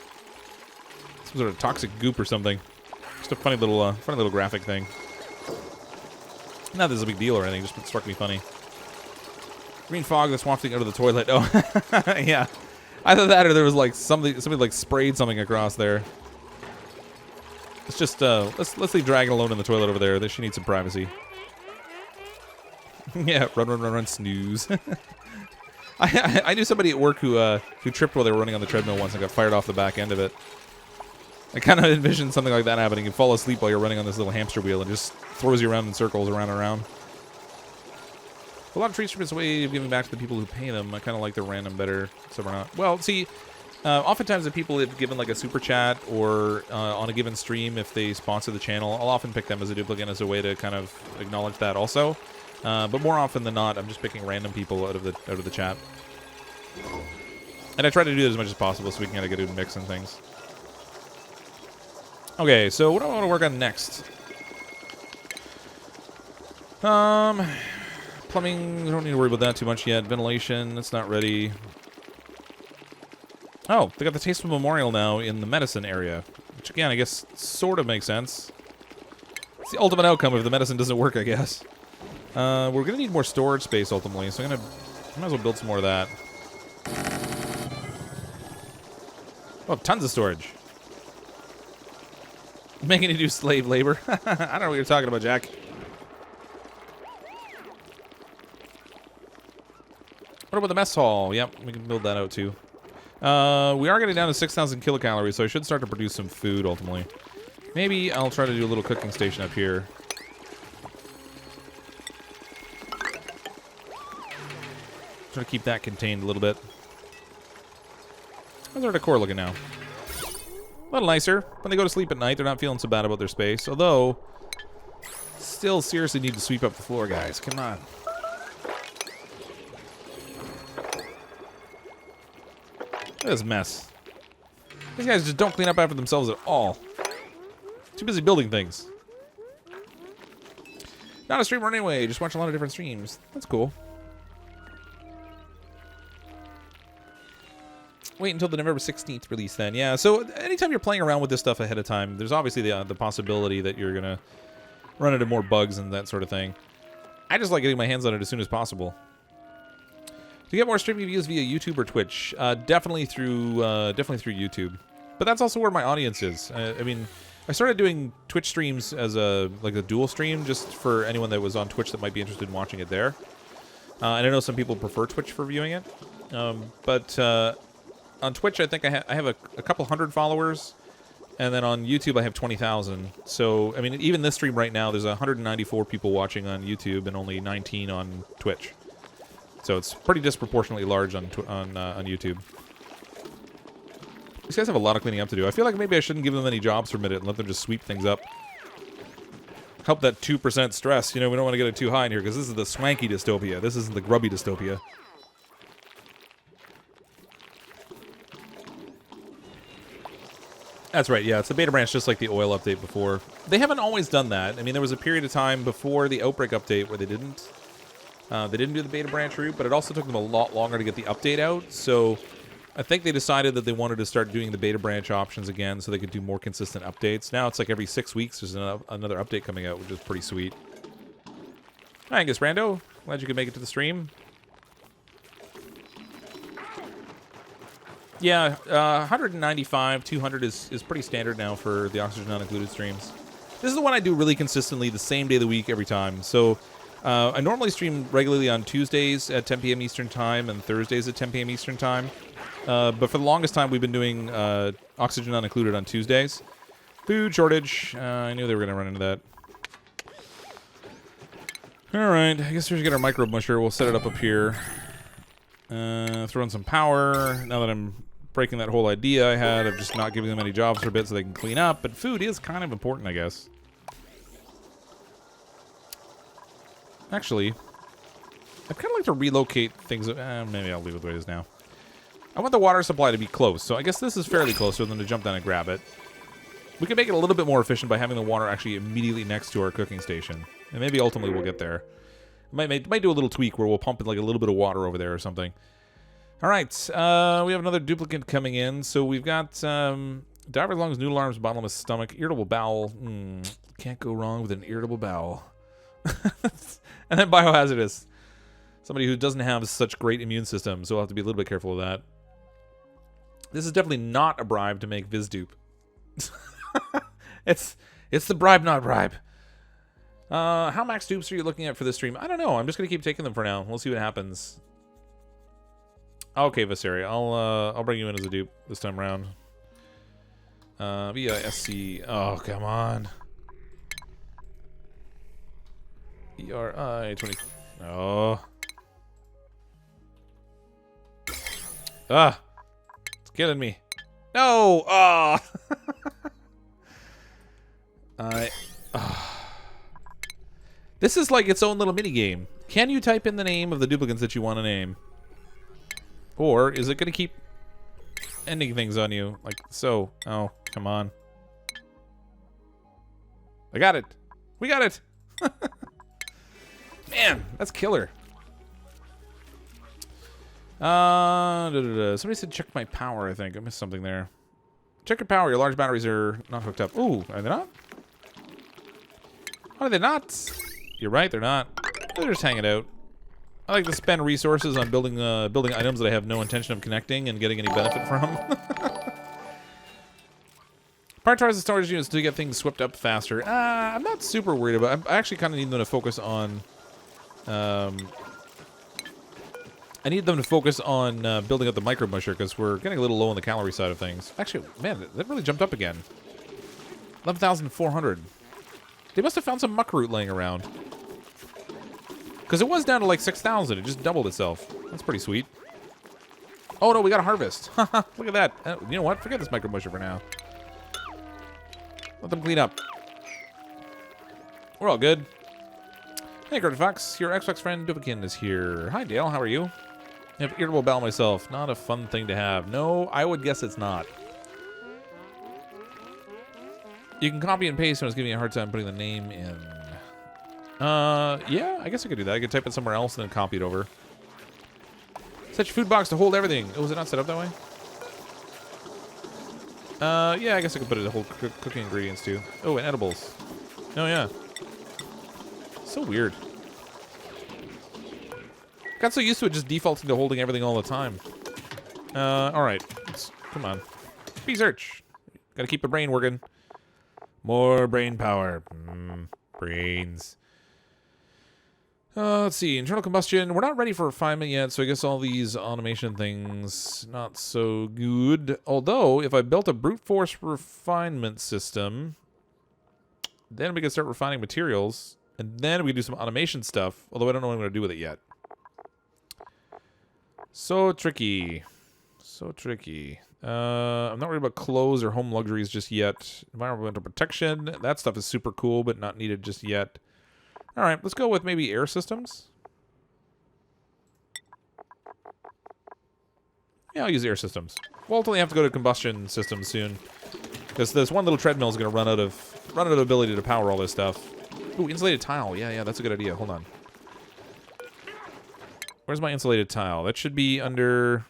some sort of toxic goop or something. Just a funny little graphic thing. Not that this is a big deal or anything, just struck me funny. Green fog that's wafting out of the toilet. Oh, yeah. Either that or there was like somebody like sprayed something across there. Let's just let's leave Dragon alone in the toilet over there. She needs some privacy. Yeah, run, snooze. I knew somebody at work who tripped while they were running on the treadmill once and got fired off the back end of it. I kind of envisioned something like that happening. You fall asleep while you're running on this little hamster wheel and just throws you around in circles, around and around. A lot of treat streamers' way of giving back to the people who pay them. I kind of like the random better, some are not. Well, see, oftentimes the people have given like a super chat or on a given stream, if they sponsor the channel, I'll often pick them as a duplicate as a way to kind of acknowledge that also. But more often than not, I'm just picking random people out of the chat. And I try to do that as much as possible so we can kind of get a mix and things. Okay, so what do I want to work on next? Plumbing, I don't need to worry about that too much yet. Ventilation, that's not ready. Oh, they got the Tasteful Memorial now in the medicine area. Which again, I guess sort of makes sense. It's the ultimate outcome if the medicine doesn't work, I guess. We're going to need more storage space ultimately, so I might as well build some more of that. Oh, tons of storage. Making you do slave labor. I don't know what you're talking about, Jack. What about the mess hall? Yep, we can build that out too. We are getting down to 6,000 kilocalories, so I should start to produce some food ultimately. Maybe I'll try to do a little cooking station up here. Try to keep that contained a little bit. How's our decor looking now? A little nicer. When they go to sleep at night, they're not feeling so bad about their space. Although, still seriously need to sweep up the floor, guys. Come on. Look at this mess. These guys just don't clean up after themselves at all. Too busy building things. Not a streamer anyway, just watch a lot of different streams. That's cool. Wait until the November 16th release then. Yeah, so anytime you're playing around with this stuff ahead of time, there's obviously the possibility that you're going to run into more bugs and that sort of thing. I just like getting my hands on it as soon as possible. To get more streaming views via YouTube or Twitch, definitely through YouTube. But that's also where my audience is. I mean, I started doing Twitch streams as a dual stream, just for anyone that was on Twitch that might be interested in watching it there. And I know some people prefer Twitch for viewing it, but on Twitch I think I have a couple hundred followers, and then on YouTube I have 20,000. So I mean, even this stream right now, there's 194 people watching on YouTube and only 19 on Twitch. So it's pretty disproportionately large on YouTube. These guys have a lot of cleaning up to do. I feel like maybe I shouldn't give them any jobs for a minute and let them just sweep things up. Help that 2% stress. You know, we don't want to get it too high in here because this is the swanky dystopia. This isn't the grubby dystopia. That's right, yeah. It's the beta branch just like the oil update before. They haven't always done that. I mean, there was a period of time before the Outbreak update where they didn't do the beta branch route, but it also took them a lot longer to get the update out. So I think they decided that they wanted to start doing the beta branch options again so they could do more consistent updates. Now it's like every 6 weeks there's another update coming out, which is pretty sweet. Hi, Angus Rando. Glad you could make it to the stream. Yeah, 195, 200 is pretty standard now for the Oxygen Not Included streams. This is the one I do really consistently the same day of the week every time. So I normally stream regularly on Tuesdays at 10 p.m. Eastern Time and Thursdays at 10 p.m. Eastern Time. But for the longest time, we've been doing Oxygen Not Included on Tuesdays. Food shortage. I knew they were going to run into that. Alright, I guess we're going to get our micro musher. We'll set it up here. Throw in some power. Now that I'm breaking that whole idea I had of just not giving them any jobs for a bit so they can clean up. But food is kind of important, I guess. Actually, I'd kind of like to relocate things. Maybe I'll leave it the way it is now. I want the water supply to be close, so I guess this is fairly close for them to jump down and grab it. We can make it a little bit more efficient by having the water actually immediately next to our cooking station. And maybe ultimately we'll get there. Might do a little tweak where we'll pump in like a little bit of water over there or something. All right, we have another duplicate coming in. So we've got diver's lungs, noodle arms, bottomless stomach, irritable bowel. Can't go wrong with an irritable bowel. And then biohazardous. Somebody who doesn't have such great immune system, so we'll have to be a little bit careful of that. This is definitely not a bribe to make VizDupe. It's the bribe, not bribe. How max dupes are you looking at for this stream? I don't know. I'm just gonna keep taking them for now. We'll see what happens. Okay, Viseri, I'll bring you in as a dupe this time around. VISC. Oh, come on. ERI 20. Oh. Ah. It's killing me. No! Ah! This is like its own little mini game. Can you type in the name of the duplicates that you want to name? Or is it going to keep ending things on you? Like so. Oh, come on. I got it. We got it. Man, that's killer. Somebody said check my power, I think. I missed something there. Check your power. Your large batteries are not hooked up. Ooh, are they not? Are they not? You're right, they're not. They're just hanging out. I like to spend resources on building items that I have no intention of connecting and getting any benefit from. Prioritize the storage units to get things swept up faster. I'm not super worried about it. I actually kind of need them to focus on... I need them to focus on building up the micro musher because we're getting a little low on the calorie side of things. Actually, man, that really jumped up again. 11,400. They must have found some muck root laying around. Because it was down to like 6,000. It just doubled itself. That's pretty sweet. Oh no, we got a harvest. Look at that. You know what? Forget this micro musher for now. Let them clean up. We're all good. Hey, CrypticFox, your Xbox friend Dubikin is here. Hi, Dale. How are you? I have irritable bowel myself. Not a fun thing to have. No, I would guess it's not. You can copy and paste when it's giving you a hard time putting the name in. Yeah, I guess I could do that. I could type it somewhere else and then copy it over. Such a food box to hold everything. Oh, was it not set up that way? Yeah, I guess I could put it to hold cooking ingredients too. Oh, and edibles. Oh, yeah. So weird. Got so used to it just defaulting to holding everything all the time. Alright. Come on. Research. Gotta keep the brain working. More brain power. Brains. Let's see. Internal combustion. We're not ready for refinement yet, so I guess all these automation things, not so good. Although, if I built a brute force refinement system, then we could start refining materials, and then we could do some automation stuff, although I don't know what I'm going to do with it yet. So tricky. So tricky. I'm not worried about clothes or home luxuries just yet. Environmental protection. That stuff is super cool, but not needed just yet. All right, let's go with maybe air systems. Yeah, I'll use air systems. We'll ultimately have to go to combustion systems soon, because this one little treadmill is going to run out of ability to power all this stuff. Ooh, insulated tile. Yeah, that's a good idea. Hold on. Where's my insulated tile? That should be under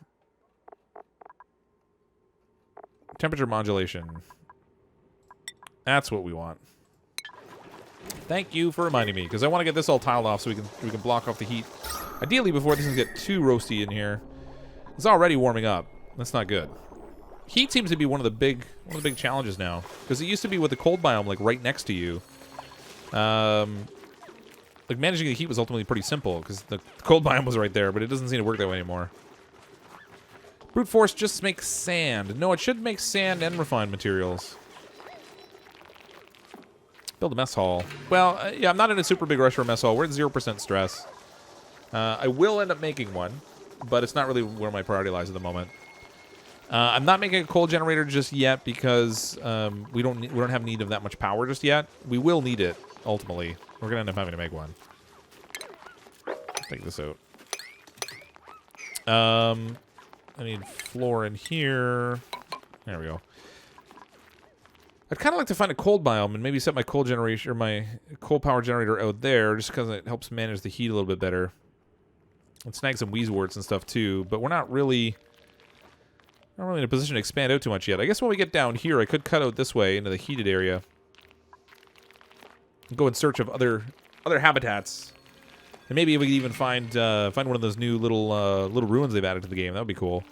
temperature modulation. That's what we want. Thank you for reminding me, because I want to get this all tiled off so we can block off the heat. Ideally, before this can get too roasty in here. It's already warming up. That's not good. Heat seems to be one of the big challenges now, because it used to be with the cold biome like right next to you. Like managing the heat was ultimately pretty simple because the cold biome was right there, but it doesn't seem to work that way anymore. Brute force just makes sand. No, it should make sand and refined materials. Build a mess hall. Well, yeah, I'm not in a super big rush for a mess hall. We're at 0% stress. I will end up making one, but it's not really where my priority lies at the moment. I'm not making a coal generator just yet because we don't have need of that much power just yet. We will need it ultimately. We're gonna end up having to make one. Take this out. I need floor in here. There we go. I'd kind of like to find a cold biome and maybe set my coal generation or my coal power generator out there, just because it helps manage the heat a little bit better. And snag some wheezeworts and stuff too. But we're not really in a position to expand out too much yet. I guess when we get down here, I could cut out this way into the heated area. And go in search of other habitats. And maybe we could even find one of those new little ruins they've added to the game. That would be cool.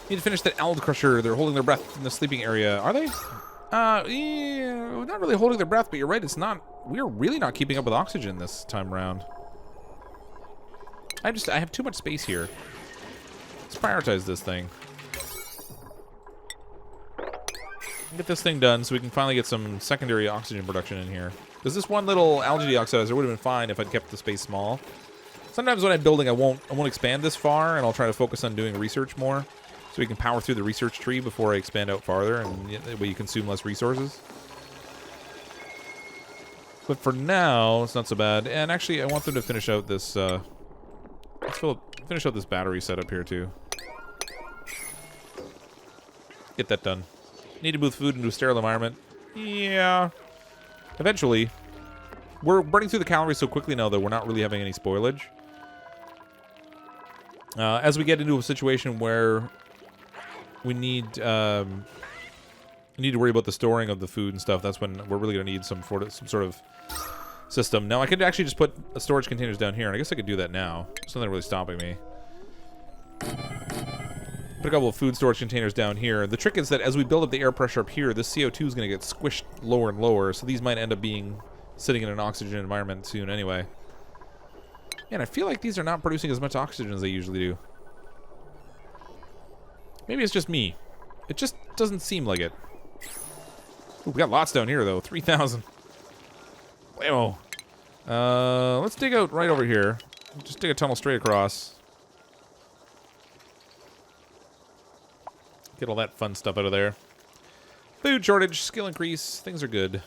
Need to finish that Ald Crusher. They're holding their breath in the sleeping area. Are they? Yeah, not really holding their breath, but you're right. It's not. We're really not keeping up with oxygen this time around. I have too much space here. Let's prioritize this thing. Get this thing done so we can finally get some secondary oxygen production in here. Because this one little algae deoxidizer would have been fine if I'd kept the space small. Sometimes when I'm building, I won't expand this far, and I'll try to focus on doing research more, so we can power through the research tree before I expand out farther, and that way you consume less resources. But for now, it's not so bad. And actually, I want them to finish out this. Let's finish out this battery setup here too. Get that done. Need to move food into a sterile environment. Yeah. Eventually. We're burning through the calories so quickly now that we're not really having any spoilage. As we get into a situation where we need to worry about the storing of the food and stuff, that's when we're really going to need some sort of system. Now, I could actually just put storage containers down here, and I guess I could do that now. There's nothing really stopping me. Put a couple of food storage containers down here. The trick is that as we build up the air pressure up here, this CO2 is going to get squished lower and lower, so these might end up sitting in an oxygen environment soon anyway. Man, I feel like these are not producing as much oxygen as they usually do. Maybe it's just me. It just doesn't seem like it. Ooh, we got lots down here, though. 3,000. Whoa. Let's dig out right over here. Just dig a tunnel straight across. Get all that fun stuff out of there. Food shortage, skill increase, things are good.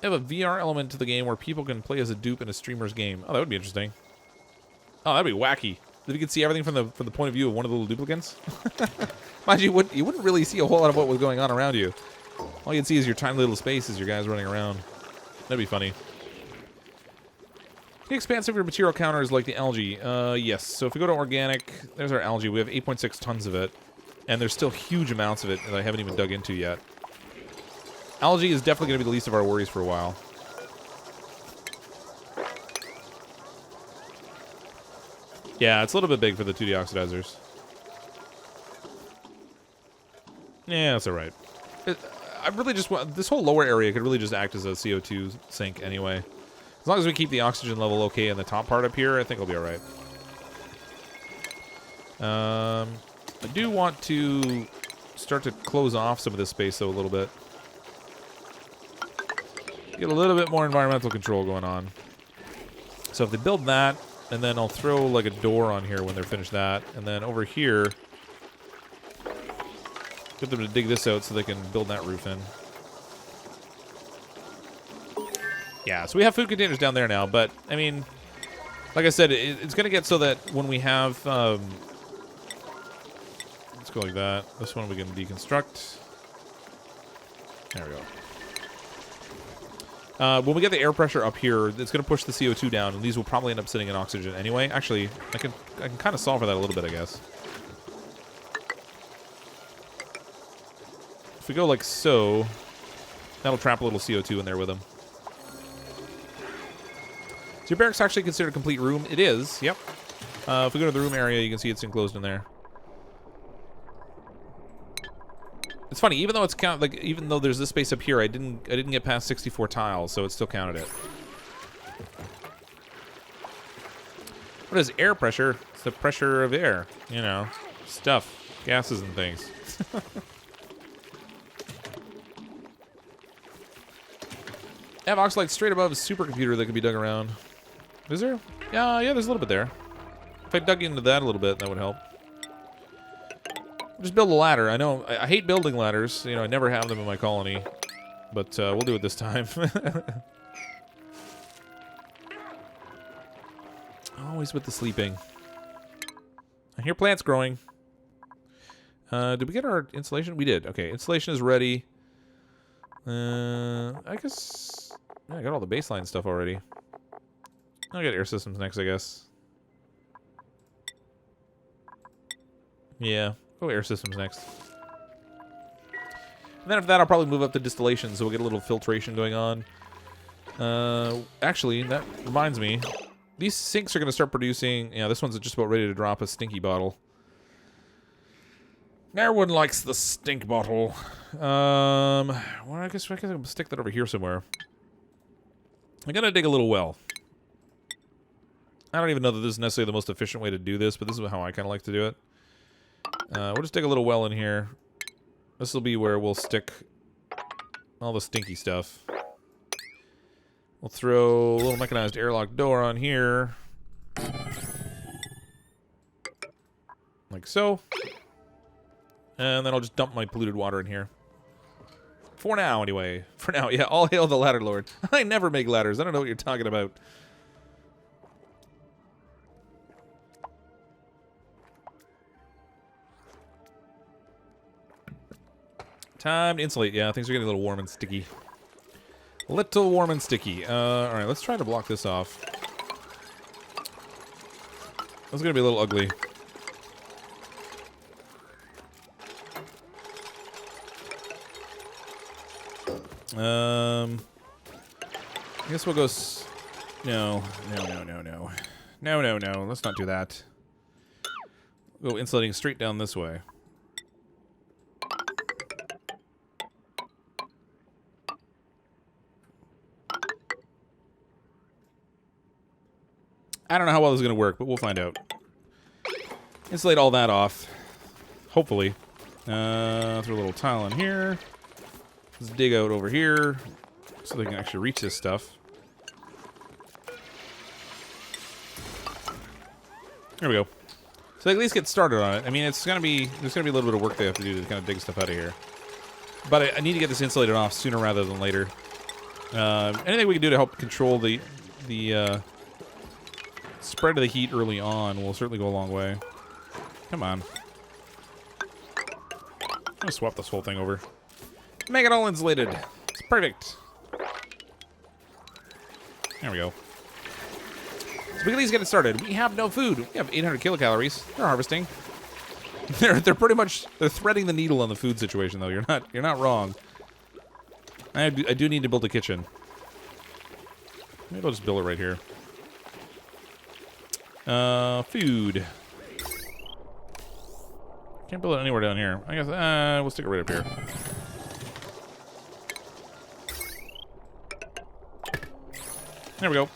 They have a VR element to the game where people can play as a dupe in a streamer's game. Oh, that would be interesting. Oh, that'd be wacky. If you could see everything from the point of view of one of the little duplicants. Mind you, you wouldn't really see a whole lot of what was going on around you. All you'd see is your tiny little space as your guys running around. That'd be funny. The expanse of your material counter is like the algae. Yes. So if we go to organic, there's our algae. We have 8.6 tons of it. And there's still huge amounts of it that I haven't even dug into yet. Algae is definitely going to be the least of our worries for a while. Yeah, it's a little bit big for the 2D oxidizers. Yeah, that's alright. I really just want... This whole lower area could really just act as a CO2 sink anyway. As long as we keep the oxygen level okay in the top part up here, I think we'll be alright. I do want to start to close off some of this space, though, a little bit. Get a little bit more environmental control going on. So if they build that, and then I'll throw, like, a door on here when they're finished that. And then over here, get them to dig this out so they can build that roof in. Yeah, so we have food containers down there now, but, I mean, like I said, it's going to get so that when we have, let's go like that. This one we can deconstruct. There we go. When we get the air pressure up here, it's going to push the CO2 down, and these will probably end up sitting in oxygen anyway. Actually, I can kind of solve for that a little bit, I guess. If we go like so, that'll trap a little CO2 in there with them. Is your barracks actually considered a complete room? It is, yep. If we go to the room area, you can see it's enclosed in there. It's funny, even though it's even though there's this space up here, I didn't get past 64 tiles, so it still counted it. What is air pressure? It's the pressure of air, you know, stuff, gases and things. I have Oxalite straight above a supercomputer that can be dug around. Is there? Yeah, there's a little bit there. If I dug into that a little bit, that would help. Just build a ladder. I know, I hate building ladders. You know, I never have them in my colony. But we'll do it this time. Always with the sleeping. I hear plants growing. Did we get our insulation? We did. Okay, insulation is ready. I guess... Yeah, I got all the baseline stuff already. I'll get air systems next, I guess. Yeah, go air systems next. And then after that, I'll probably move up to distillation, so we'll get a little filtration going on. Actually, that reminds me. These sinks are going to start producing... Yeah, this one's just about ready to drop a stinky bottle. Everyone likes the stink bottle. Well, I guess I'll stick that over here somewhere. I'm going to dig a little well. I don't even know that this is necessarily the most efficient way to do this, but this is how I kind of like to do it. We'll just dig a little well in here. This will be where we'll stick all the stinky stuff. We'll throw a little mechanized airlock door on here. Like so. And then I'll just dump my polluted water in here. For now, anyway. For now, yeah. All hail the ladder lord. I never make ladders. I don't know what you're talking about. Time to insulate. Yeah, things are getting a little warm and sticky. Little warm and sticky. Alright, let's try to block this off. This is going to be a little ugly. I guess we'll go... No. Let's not do that. We'll go insulating straight down this way. I don't know how well this is going to work, but we'll find out. Insulate all that off. Hopefully. Throw a little tile in here. Let's dig out over here so they can actually reach this stuff. There we go. So at least get started on it. I mean, there's gonna be a little bit of work they have to do to kind of dig stuff out of here. But I need to get this insulated off sooner rather than later. Anything we can do to help control the spread of the heat early on will certainly go a long way. Come on. I'm gonna swap this whole thing over. Make it all insulated. It's perfect. There we go. So we can at least get it started. We have no food. We have 800 kilocalories. They're harvesting. They're pretty much threading the needle on the food situation though. You're not wrong. I do need to build a kitchen. Maybe I'll just build it right here. Food. Can't build it anywhere down here. I guess we'll stick it right up here. There we go.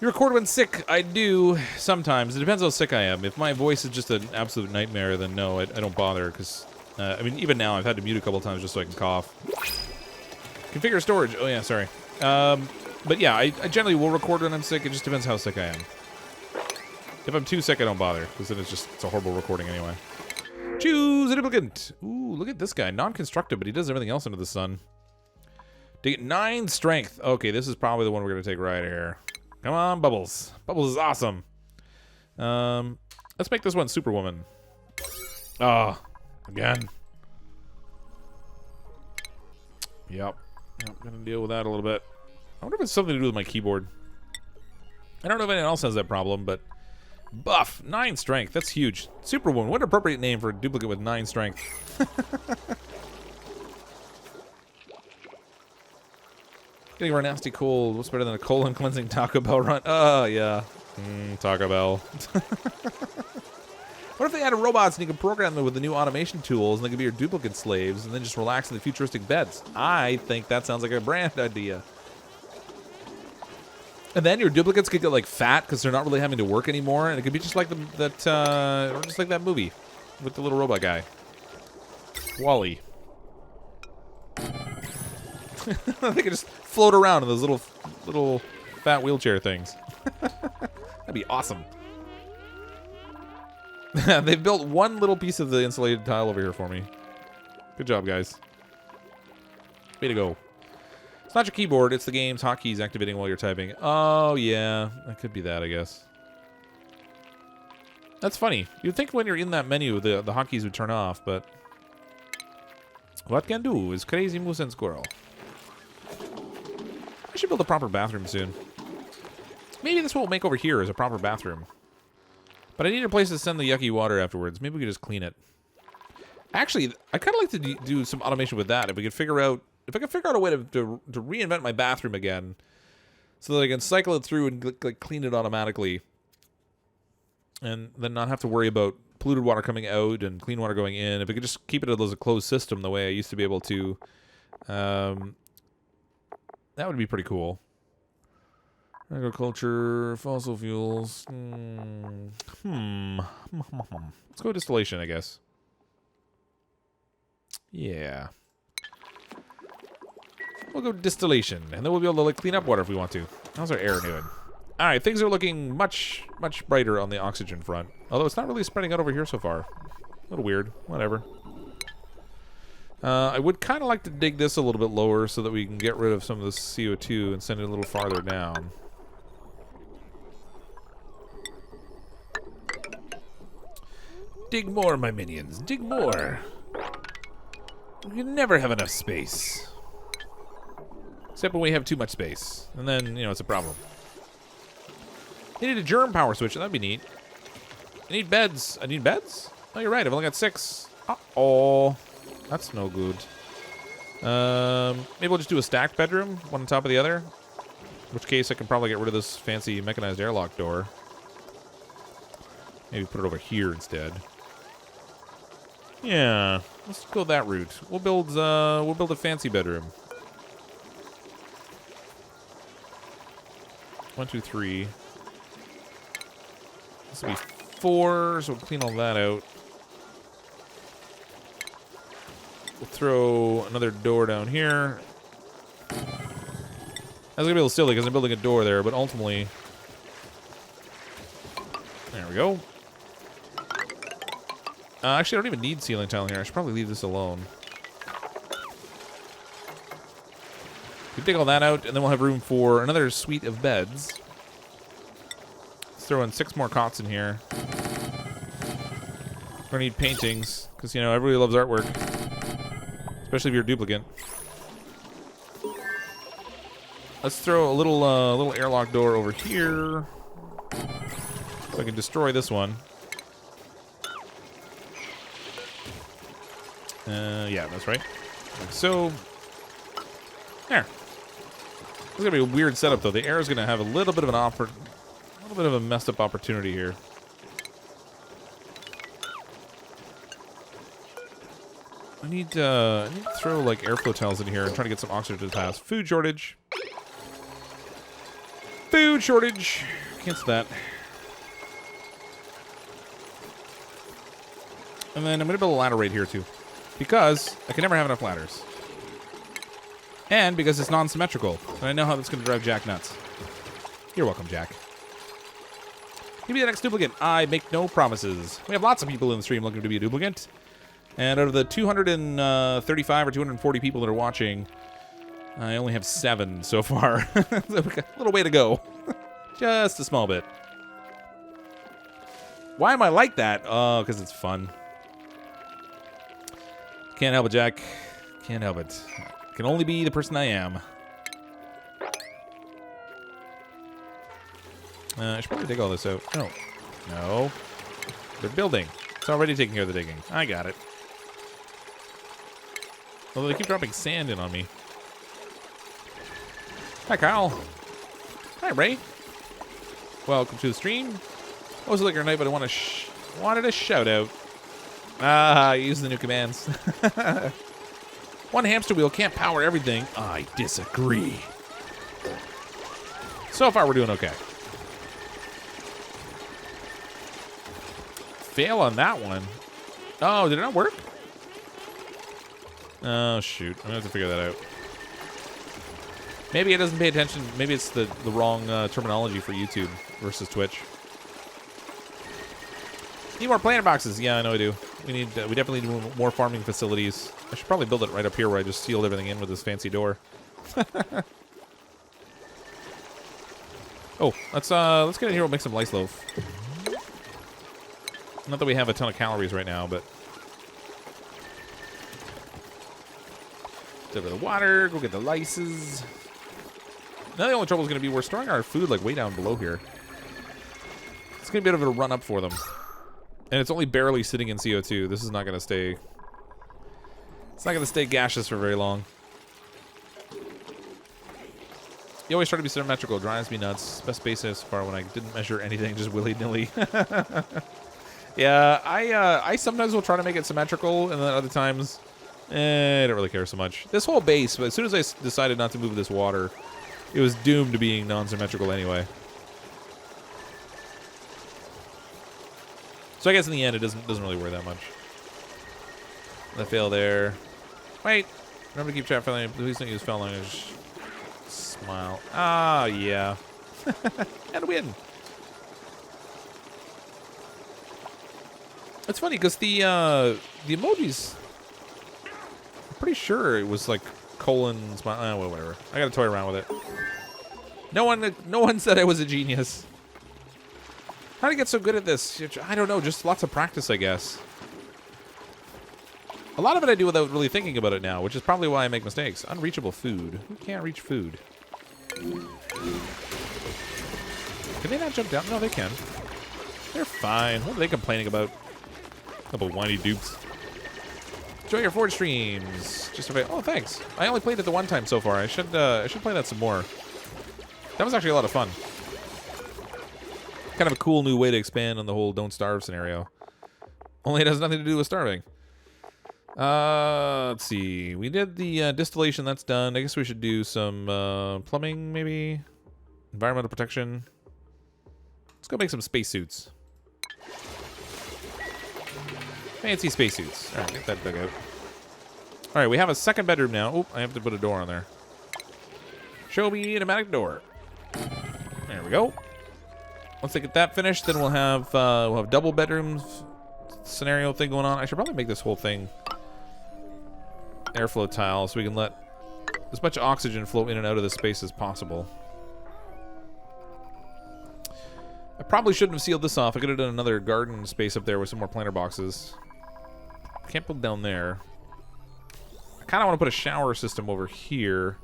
You record when sick? I do sometimes. It depends how sick I am. If my voice is just an absolute nightmare, then no, I don't bother. Because I mean, even now I've had to mute a couple times just so I can cough. Configure storage. Oh yeah, sorry. But yeah, I generally will record when I'm sick. It just depends how sick I am. If I'm too sick, I don't bother, because then it's a horrible recording anyway. Choose a duplicate. Ooh, look at this guy. Non-constructive, but he does everything else under the sun. To get 9 strength. Okay, this is probably the one we're going to take right here. Come on, Bubbles. Bubbles is awesome. Let's make this one Superwoman. Oh, again. Yep. I'm going to deal with that a little bit. I wonder if it's something to do with my keyboard. I don't know if anyone else has that problem, but... Buff, 9 strength. That's huge. Superwoman. What an appropriate name for a duplicate with 9 strength. Getting our nasty cold. What's better than a colon cleansing Taco Bell run? Oh, yeah. Taco Bell. What if they added robots and you could program them with the new automation tools and they could be your duplicate slaves and then just relax in the futuristic beds? I think that sounds like a brand idea. And then your duplicates could get like fat because they're not really having to work anymore, and it could be just like that movie with the little robot guy, Wall-E. They could just float around in those little fat wheelchair things. That'd be awesome. They've built one little piece of the insulated tile over here for me. Good job, guys. Way to go. It's not your keyboard, it's the game's hotkeys activating while you're typing. Oh, yeah. That could be that, I guess. That's funny. You'd think when you're in that menu, the hotkeys would turn off, but... What can do is crazy moose and squirrel. I should build a proper bathroom soon. Maybe this is what we'll make over here is a proper bathroom. But I need a place to send the yucky water afterwards. Maybe we could just clean it. Actually, I kind of like to do some automation with that. If we could figure out... If I can figure out a way to reinvent my bathroom again so that I can cycle it through and like clean it automatically and then not have to worry about polluted water coming out and clean water going in. If we could just keep it as a closed system the way I used to be able to, that would be pretty cool. Agriculture, fossil fuels. Let's go distillation, I guess. Yeah. We'll go distillation, and then we'll be able to like clean up water if we want to. How's our air doing? All right, things are looking much brighter on the oxygen front. Although it's not really spreading out over here so far. A little weird. Whatever. I would kind of like to dig this a little bit lower so that we can get rid of some of the CO2 and send it a little farther down. Dig more, my minions. Dig more. We can never have enough space. Except when we have too much space. And then, you know, it's a problem. I need a germ power switch. That'd be neat. I need beds. I need beds? Oh, you're right. I've only got 6. Uh-oh. That's no good. Maybe we'll just do a stacked bedroom, one on top of the other. In which case, I can probably get rid of this fancy mechanized airlock door. Maybe put it over here instead. Yeah, let's go that route. We'll build a fancy bedroom. 1, 2, 3. This will be 4, so we'll clean all that out. We'll throw another door down here. That's gonna be a little silly because I'm building a door there, but ultimately, there There we go. Actually, I don't even need ceiling tile here. I should probably leave this alone. We dig all that out, and then we'll have room for another suite of beds. Let's throw in 6 more cots in here. We're gonna need paintings, because, you know, everybody loves artwork. Especially if you're a duplicate. Let's throw a little airlock door over here. So I can destroy this one. Yeah, that's right. Like so. There. This is gonna be a weird setup, though. The air is gonna have a little bit of a messed up opportunity here. I need to throw like airflow tiles in here and try to get some oxygen to pass. Food shortage. Food shortage. Cancel that. And then I'm gonna build a ladder right here too, because I can never have enough ladders. And because it's non-symmetrical. And I know how that's going to drive Jack nuts. You're welcome, Jack. Give me the next duplicate. I make no promises. We have lots of people in the stream looking to be a duplicate. And out of the 235 or 240 people that are watching, I only have 7 so far. So we got a little way to go. Just a small bit. Why am I like that? Oh, because it's fun. Can't help it, Jack. Can't help it. Can only be the person I am. I should probably dig all this out. No. No. They're building. It's already taking care of the digging. I got it. Although they keep dropping sand in on me. Hi, Kyle. Hi, Ray. Welcome to the stream. It was a liquor night, but I wanted a shout out. Ah, use the new commands. One hamster wheel can't power everything. I disagree. So far, we're doing okay. Fail on that one. Oh, did it not work? Oh, shoot. I'm going to have to figure that out. Maybe it doesn't pay attention. Maybe it's the wrong terminology for YouTube versus Twitch. Need more planter boxes. Yeah, I know I do. We definitely need more farming facilities. I should probably build it right up here where I just sealed everything in with this fancy door. Oh, let's get in here. We'll make some lice loaf. Not that we have a ton of calories right now, but over the water. Go get the lices. Now the only trouble is going to be we're storing our food like way down below here. It's going to be a bit of a run up for them. And it's only barely sitting in CO2. This is not going to stay... It's not going to stay gaseous for very long. You always try to be symmetrical. Drives me nuts. Best basis so far when I didn't measure anything, just willy-nilly. Yeah, I sometimes will try to make it symmetrical, and then other times, I don't really care so much. This whole base, but as soon as I decided not to move this water, it was doomed to being non-symmetrical anyway. So I guess in the end, it doesn't really worry that much. I fail there. Wait. Remember to keep chat friendly. Please don't use foul language. Smile. Ah, yeah. And win. It's funny because the emojis. I'm pretty sure it was like colon smile. Well, whatever. I got to toy around with it. No one said I was a genius. How did I get so good at this? I don't know. Just lots of practice, I guess. A lot of it I do without really thinking about it now, which is probably why I make mistakes. Unreachable food. Who can't reach food? Can they not jump down? No, they can. They're fine. What are they complaining about? Couple whiny dupes. Enjoy your Forge streams. Just a oh, thanks. I only played it the one time so far. I should play that some more. That was actually a lot of fun. Kind of a cool new way to expand on the whole don't starve scenario. Only it has nothing to do with starving. Let's see. We did the distillation. That's done. I guess we should do some plumbing, maybe. Environmental protection. Let's go make some spacesuits. Fancy spacesuits. All right, get that dug out. All right, we have a second bedroom now. Oh, I have to put a door on there. Show me an automatic door. There we go. Once they get that finished, then we'll have double bedrooms scenario thing going on. I should probably make this whole thing airflow tile so we can let as much oxygen flow in and out of the space as possible. I probably shouldn't have sealed this off. I could have done another garden space up there with some more planter boxes. Can't build down there. I kind of want to put a shower system over here.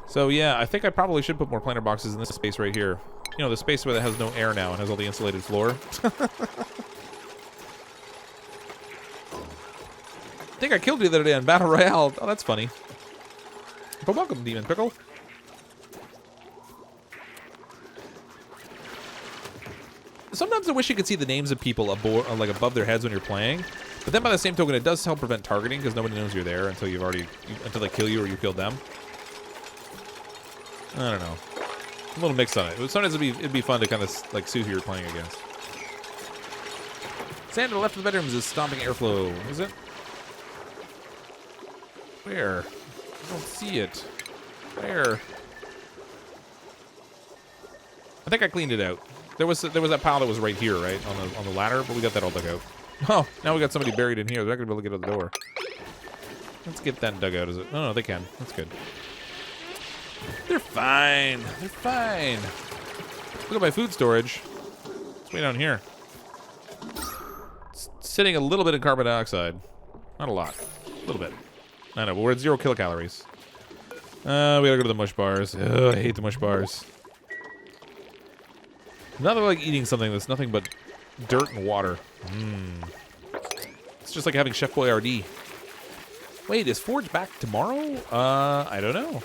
So yeah, I think I probably should put more planter boxes in this space right here. You know, the space where it has no air now and has all the insulated floor. I think I killed you the other day on Battle Royale. Oh, that's funny. But welcome, Demon Pickle. Sometimes I wish you could see the names of people like above their heads when you're playing. But then by the same token, it does help prevent targeting because nobody knows you're there until until they kill you or you killed them. I don't know. A little mixed on it. Sometimes it'd be fun to kind of like see who you're playing against. Sand to the left of the bedrooms is stopping airflow. Is it? Where? I don't see it. Where? I think I cleaned it out. There was that pile that was right here, right on the ladder, but we got that all dug out. Oh, now we got somebody buried in here. They're not gonna be able to get out the door. Let's get that dug out. Is it? No, they can. That's good. They're fine. They're fine. Look at my food storage. It's way down here. It's sitting a little bit in carbon dioxide. Not a lot. A little bit. I know, but we're at 0 kilocalories. We gotta go to the mush bars. Ugh, I hate the mush bars. Nothing like eating something that's nothing but dirt and water. It's just like having Chef Boyardee. Wait, is Forge back tomorrow? I don't know.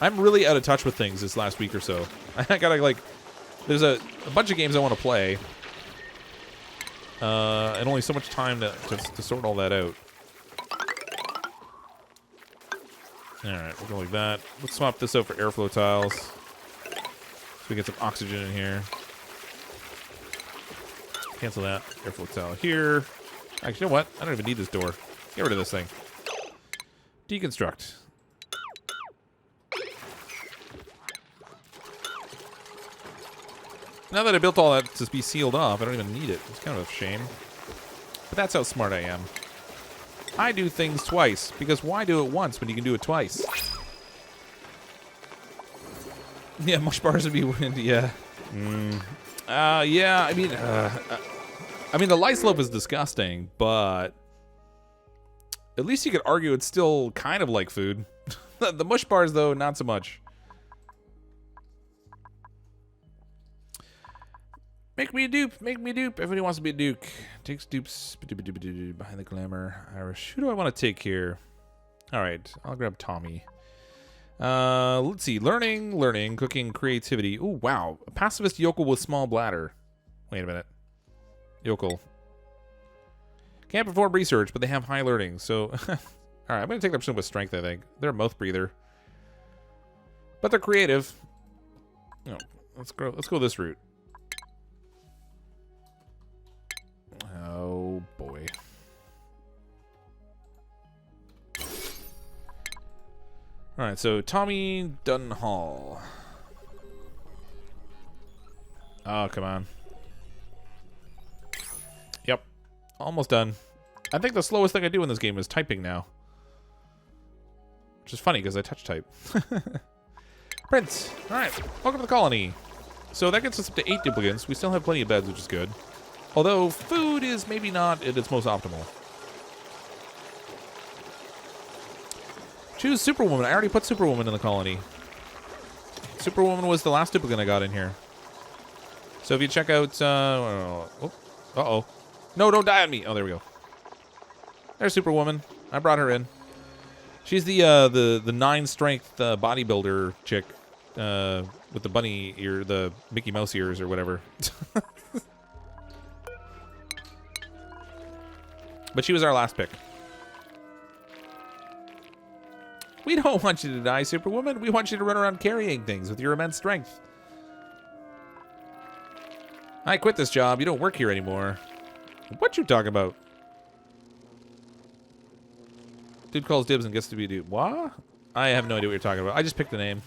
I'm really out of touch with things this last week or so. I gotta, like... There's a bunch of games I want to play. And only so much time to sort all that out. Alright, we'll go like that. Let's swap this out for airflow tiles. So we get some oxygen in here. Cancel that. Airflow tile here. Actually, you know what? I don't even need this door. Get rid of this thing. Deconstruct. Now that I built all that to be sealed off, I don't even need it. It's kind of a shame. But that's how smart I am. I do things twice, because why do it once when you can do it twice? Yeah, mush bars would be windy, yeah. Yeah, I mean, the light slope is disgusting, but at least you could argue it's still kind of like food. The mush bars, though, not so much. Make me a dupe, make me a dupe. Everybody wants to be a duke. Takes dupes behind the glamour. Irish. Who do I want to take here? All right, I'll grab Tommy. Let's see. Learning, cooking, creativity. Oh, wow. A pacifist yokel with small bladder. Wait a minute. Yokel. Can't perform research, but they have high learning. So, all right, I'm going to take that person with strength, I think. They're a mouth breather. But they're creative. No, let's go this route. Oh, boy. All right, so Tommy Dunhall. Oh, come on. Yep. Almost done. I think the slowest thing I do in this game is typing now. Which is funny, because I touch type. Prince. All right, welcome to the colony. So that gets us up to 8 duplicates. We still have plenty of beds, which is good. Although food is maybe not at its most optimal. Choose Superwoman. I already put Superwoman in the colony. Superwoman was the last duplicate I got in here. So if you check out... uh-oh. No, don't die on me. Oh, there we go. There's Superwoman. I brought her in. She's the 9-strength bodybuilder chick with the bunny ear, the Mickey Mouse ears or whatever. But she was our last pick. We don't want you to die, Superwoman. We want you to run around carrying things with your immense strength. I quit this job. You don't work here anymore. What you talking about? Dude calls dibs and gets to be a dude. What? I have no idea what you're talking about. I just picked the name.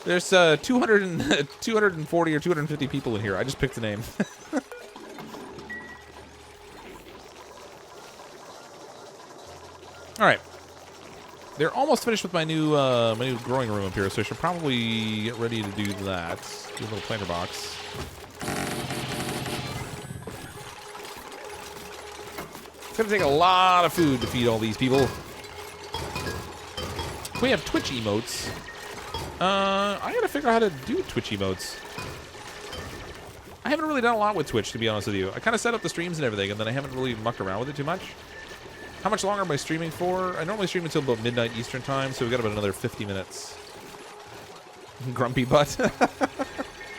There's 240 or 250 people in here. I just picked a name. All right. They're almost finished with my new growing room up here, so I should probably get ready to do that. Do a little planter box. It's going to take a lot of food to feed all these people. We have Twitch emotes. I gotta figure out how to do Twitch emotes. I haven't really done a lot with Twitch, to be honest with you. I kind of set up the streams and everything, and then I haven't really mucked around with it too much. How much longer am I streaming for? I normally stream until about midnight Eastern time, so we've got about another 50 minutes. Grumpy butt.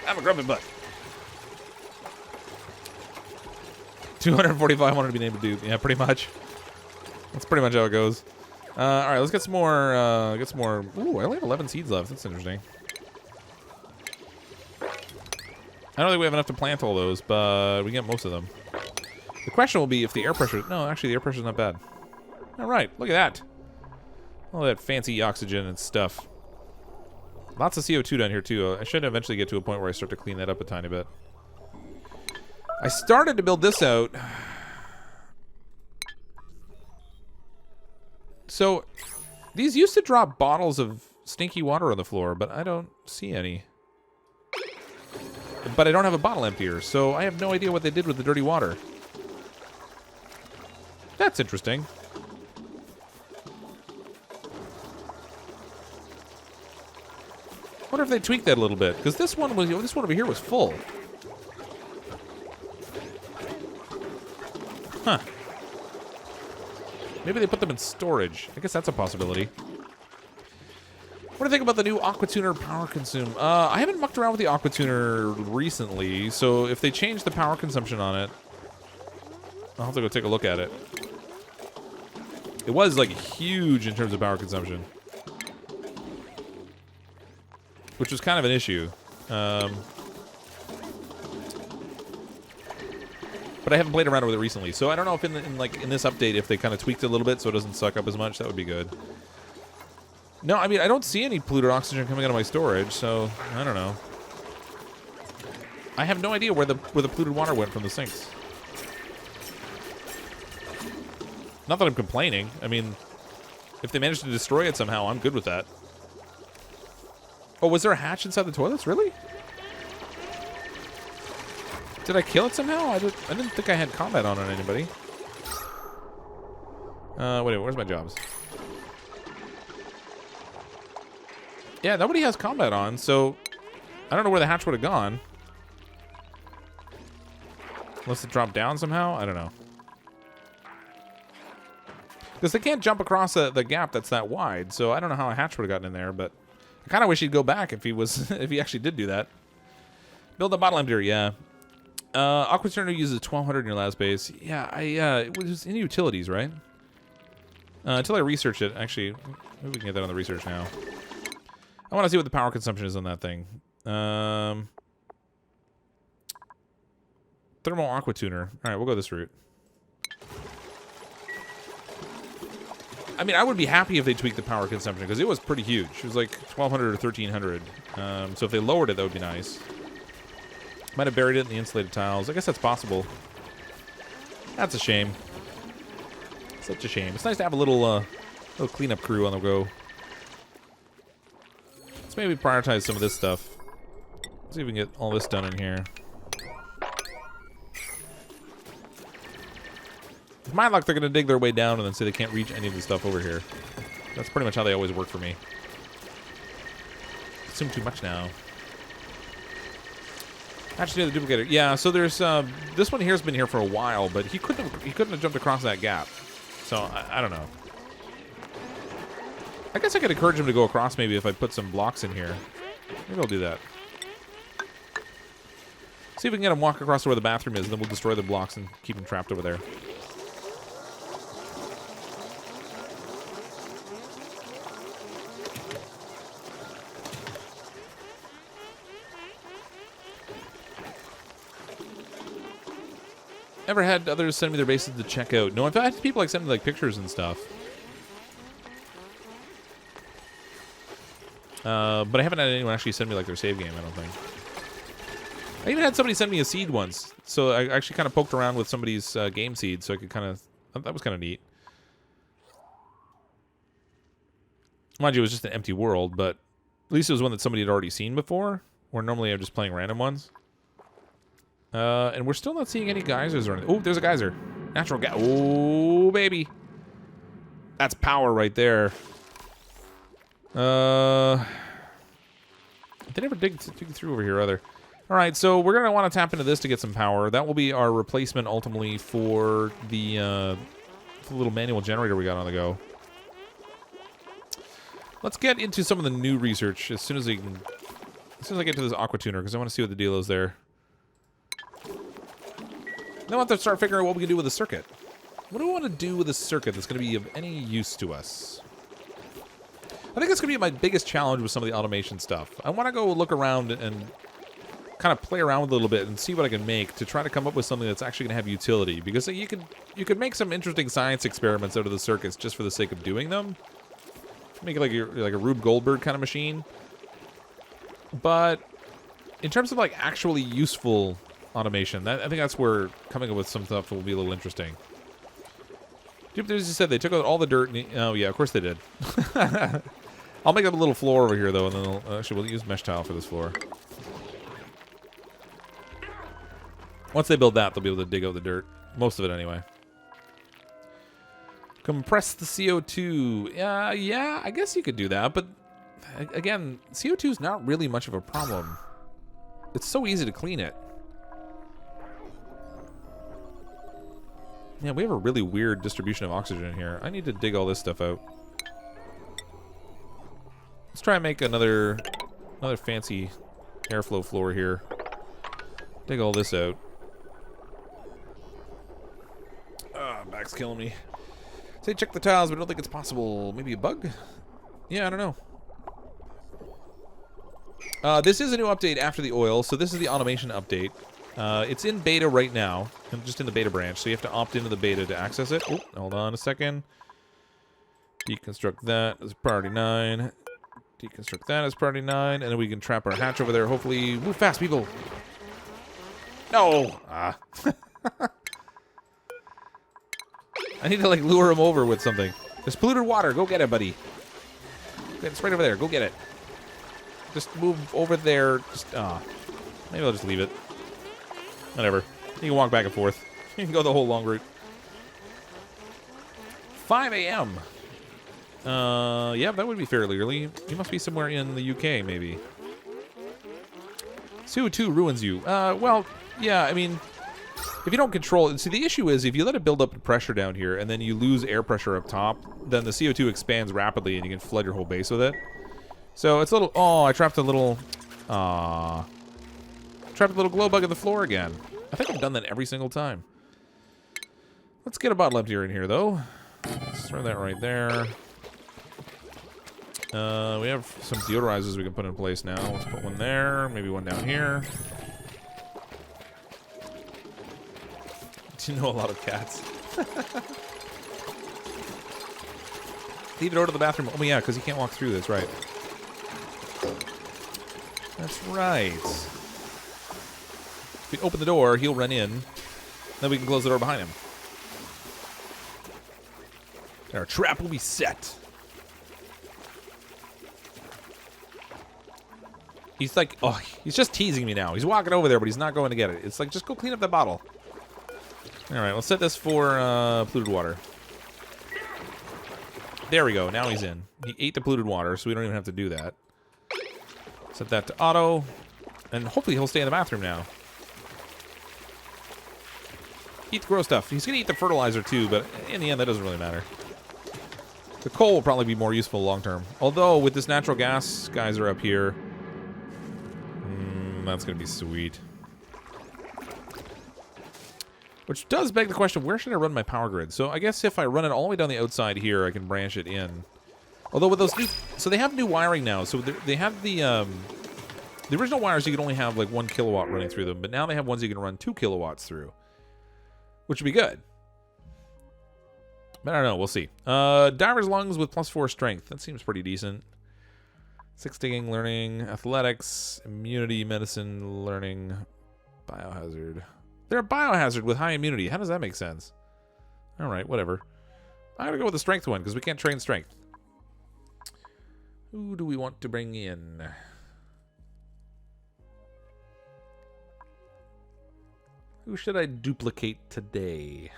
I'm a grumpy butt. 245 wanted to be named a dude. Yeah, pretty much. That's pretty much how it goes. All right, let's get some more. Ooh, I only have 11 seeds left. That's interesting. I don't think we have enough to plant all those, but we get most of them. The question will be if the air pressure... No, actually, the air pressure's not bad. All right, look at that. All that fancy oxygen and stuff. Lots of CO2 down here, too. I should eventually get to a point where I start to clean that up a tiny bit. I started to build this out... So, these used to drop bottles of stinky water on the floor, but I don't see any. But I don't have a bottle emptier, so I have no idea what they did with the dirty water. That's interesting. Wonder if they tweaked that a little bit, because this one over here was full. Huh. Maybe they put them in storage. I guess that's a possibility. What do you think about the new AquaTuner power consume? I haven't mucked around with the AquaTuner recently, so if they change the power consumption on it, I'll have to go take a look at it. It was, like, huge in terms of power consumption. Which was kind of an issue. But I haven't played around with it recently, so I don't know if in this update, if they kind of tweaked it a little bit so it doesn't suck up as much, that would be good. No, I mean, I don't see any polluted oxygen coming out of my storage, so I don't know. I have no idea where the polluted water went from the sinks. Not that I'm complaining. I mean, if they managed to destroy it somehow, I'm good with that. Oh, was there a hatch inside the toilets? Really? Did I kill it somehow? I didn't think I had combat on anybody. Wait, where's my jobs? Yeah, nobody has combat on, so I don't know where the hatch would have gone. Unless it dropped down somehow? I don't know. Because they can't jump across the gap that's that wide, so I don't know how a hatch would have gotten in there, but I kind of wish he'd go back if he was if he actually did do that. Build a bottle emptier, yeah. AquaTuner uses 1200 in your lab space. Yeah, it was in utilities, right? Until I research it. Actually, maybe we can get that on the research now. I want to see what the power consumption is on that thing. Thermal AquaTuner. All right, we'll go this route. I mean, I would be happy if they tweaked the power consumption because it was pretty huge. It was like 1200 or 1300. So if they lowered it, that would be nice. Might have buried it in the insulated tiles. I guess that's possible. That's a shame. Such a shame. It's nice to have a little cleanup crew on the go. Let's maybe prioritize some of this stuff. Let's see if we can get all this done in here. With my luck, they're going to dig their way down and then say they can't reach any of the stuff over here. That's pretty much how they always work for me. Assume too much now. Actually, the duplicator. Yeah, so there's this one here's been here for a while, but he couldn't have jumped across that gap. So I don't know. I guess I could encourage him to go across maybe if I put some blocks in here. Maybe I'll do that. See if we can get him walk across to where the bathroom is, and then we'll destroy the blocks and keep him trapped over there. Ever had others send me their bases to check out? No, I've had people like send me like pictures and stuff. But I haven't had anyone actually send me like their save game, I don't think. I even had somebody send me a seed once. So I actually kind of poked around with somebody's game seed so I could kind of... That was kind of neat. Mind you, it was just an empty world, but at least it was one that somebody had already seen before. Where normally I'm just playing random ones. And we're still not seeing any geysers or anything. Oh, there's a geyser. Natural gas. Oh, baby. That's power right there. They never dig through over here, either. All right, so we're going to want to tap into this to get some power. That will be our replacement, ultimately, for the little manual generator we got on the go. Let's get into some of the new research as soon as I get to this aqua tuner, because I want to see what the deal is there. Then we'll have to start figuring out what we can do with the circuit. What do we want to do with a circuit that's going to be of any use to us? I think that's going to be my biggest challenge with some of the automation stuff. I want to go look around and kind of play around with it a little bit and see what I can make to try to come up with something that's actually going to have utility. Because you could make some interesting science experiments out of the circuits just for the sake of doing them. Make it like a Rube Goldberg kind of machine. But in terms of like actually useful automation, I think that's where coming up with some stuff will be a little interesting. As you said, they took out all the dirt. Oh yeah, of course they did. I'll make up a little floor over here though, and then actually we'll use mesh tile for this floor. Once they build that, they'll be able to dig out the dirt. Most of it anyway. Compress the CO2. Yeah, I guess you could do that, but again, CO2 is not really much of a problem. It's so easy to clean it. Yeah, we have a really weird distribution of oxygen in here. I need to dig all this stuff out. Let's try and make another fancy airflow floor here. Dig all this out. Back's killing me. Say check the tiles, but I don't think it's possible. Maybe a bug? Yeah, I don't know. This is a new update after the oil, so this is the automation update. It's in beta right now, and just in the beta branch, so you have to opt into the beta to access it. Oh, hold on a second. Deconstruct that as priority 9. Deconstruct that as priority 9, and then we can trap our hatch over there. Hopefully, move fast, people. No! I need to like lure him over with something. There's polluted water. Go get it, buddy. It's right over there. Go get it. Just move over there. Just maybe I'll just leave it. Whatever. You can walk back and forth. You can go the whole long route. 5 a.m. Yeah, that would be fairly early. You must be somewhere in the UK, maybe. CO2 ruins you. Well, yeah, I mean, if you don't control it... See, the issue is if you let it build up pressure down here and then you lose air pressure up top, then the CO2 expands rapidly and you can flood your whole base with it. So it's a little... Oh, I trapped a little... Trapped a little glow bug in the floor again. I think I've done that every single time. Let's get a bottle emptier in here, though. Let's throw that right there. We have some deodorizers we can put in place now. Let's put one there. Maybe one down here. Do you know a lot of cats? Leave it over to the bathroom. Oh, yeah, because he can't walk through this, right. That's right. If we open the door, he'll run in. Then we can close the door behind him. Our trap will be set. He's like, oh, he's just teasing me now. He's walking over there, but he's not going to get it. It's like, just go clean up that bottle. All right, let's set this for polluted water. There we go. Now he's in. He ate the polluted water, so we don't even have to do that. Set that to auto. And hopefully he'll stay in the bathroom now. Eat the gross stuff. He's going to eat the fertilizer too, but in the end, that doesn't really matter. The coal will probably be more useful long term. Although, with this natural gas geyser up here, that's going to be sweet. Which does beg the question, where should I run my power grid? So I guess if I run it all the way down the outside here, I can branch it in. Although with those new... So they have new wiring now. So they have the original wires, you could only have like 1 kilowatt running through them. But now they have ones you can run 2 kilowatts through. Which would be good. But I don't know. We'll see. Diver's lungs with +4 strength. That seems pretty decent. 6 digging, learning, athletics, immunity, medicine, learning, biohazard. They're a biohazard with high immunity. How does that make sense? All right, whatever. I'm gonna go with the strength one because we can't train strength. Who do we want to bring in? Who should I duplicate today?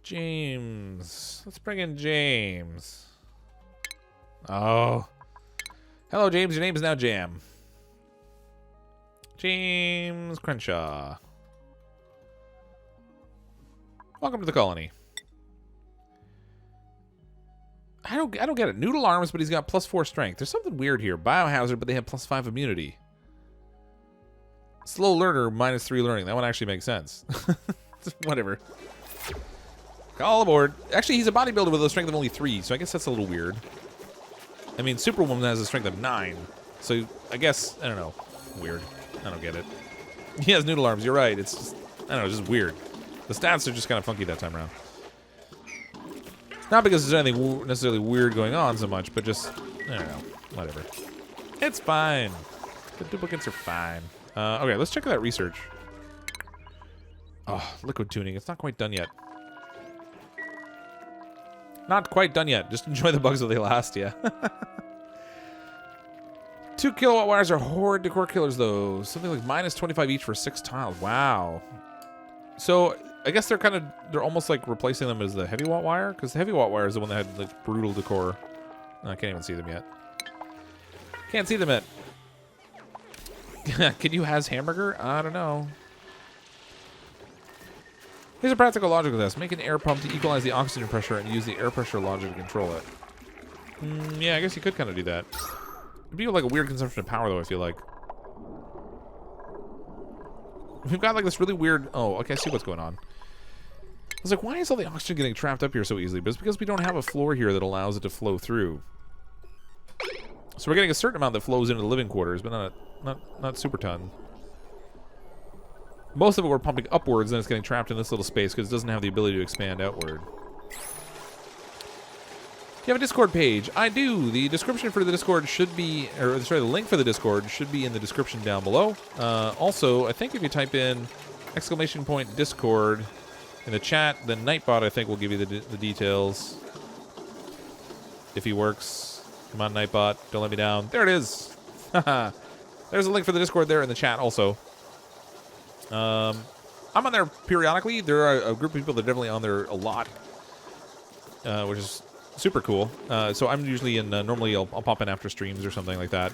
James. Let's bring in James. Oh. Hello, James. Your name is now Jam. James Crenshaw. Welcome to the colony. I don't get it. Noodle arms, but he's got +4 strength. There's something weird here. Biohazard, but they have +5 immunity. Slow learner, -3 learning. That one actually makes sense. Whatever. All aboard. Actually, he's a bodybuilder with a strength of only 3, so I guess that's a little weird. I mean, Superwoman has a strength of 9, so I guess, I don't know. Weird. I don't get it. He has noodle arms, you're right. It's just, I don't know, it's just weird. The stats are just kind of funky that time around. Not because there's anything necessarily weird going on so much, but just, I don't know, whatever. It's fine. The duplicates are fine. Okay, let's check that research. Oh, liquid tuning. It's not quite done yet. Not quite done yet. Just enjoy the bugs while they last, yeah. 2 kilowatt wires are horrid decor killers, though. Something like -25 each for 6 tiles. Wow. So, I guess they're almost like replacing them as the heavy watt wire, because the heavy watt wire is the one that had like brutal decor. I can't even see them yet. Can't see them yet. Can you has hamburger? I don't know. Here's a practical logical test. Make an air pump to equalize the oxygen pressure and use the air pressure logic to control it. Yeah, I guess you could kind of do that. It'd be like a weird consumption of power, though, I feel like. We've got like this really weird... Oh, okay, I see what's going on. I was like, why is all the oxygen getting trapped up here so easily? But it's because we don't have a floor here that allows it to flow through. So we're getting a certain amount that flows into the living quarters, but not super ton. Most of it we're pumping upwards, and it's getting trapped in this little space because it doesn't have the ability to expand outward. Do you have a Discord page? I do. The description for the Discord should be, or sorry, the link for the Discord should be in the description down below. Also, I think if you type in !Discord in the chat, then Nightbot, I think, will give you the details. If he works. Come on, Nightbot. Don't let me down. There it is. There's a link for the Discord there in the chat also. I'm on there periodically. There are a group of people that are definitely on there a lot, which is super cool. So I'm usually in, normally I'll pop in after streams or something like that.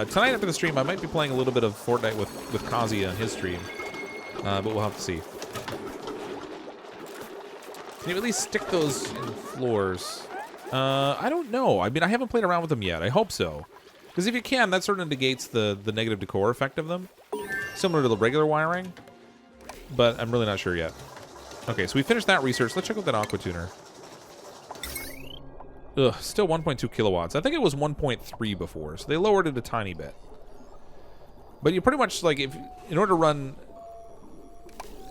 Tonight after the stream, I might be playing a little bit of Fortnite with Kazi on his stream, but we'll have to see. Can you at least stick those in floors? I don't know. I mean, I haven't played around with them yet. I hope so. Because if you can, that sort of negates the negative decor effect of them. Similar to the regular wiring. But I'm really not sure yet. Okay, so we finished that research. Let's check out that aqua tuner. Ugh, still 1.2 kilowatts. I think it was 1.3 before, so they lowered it a tiny bit. But you pretty much, like, in order to run...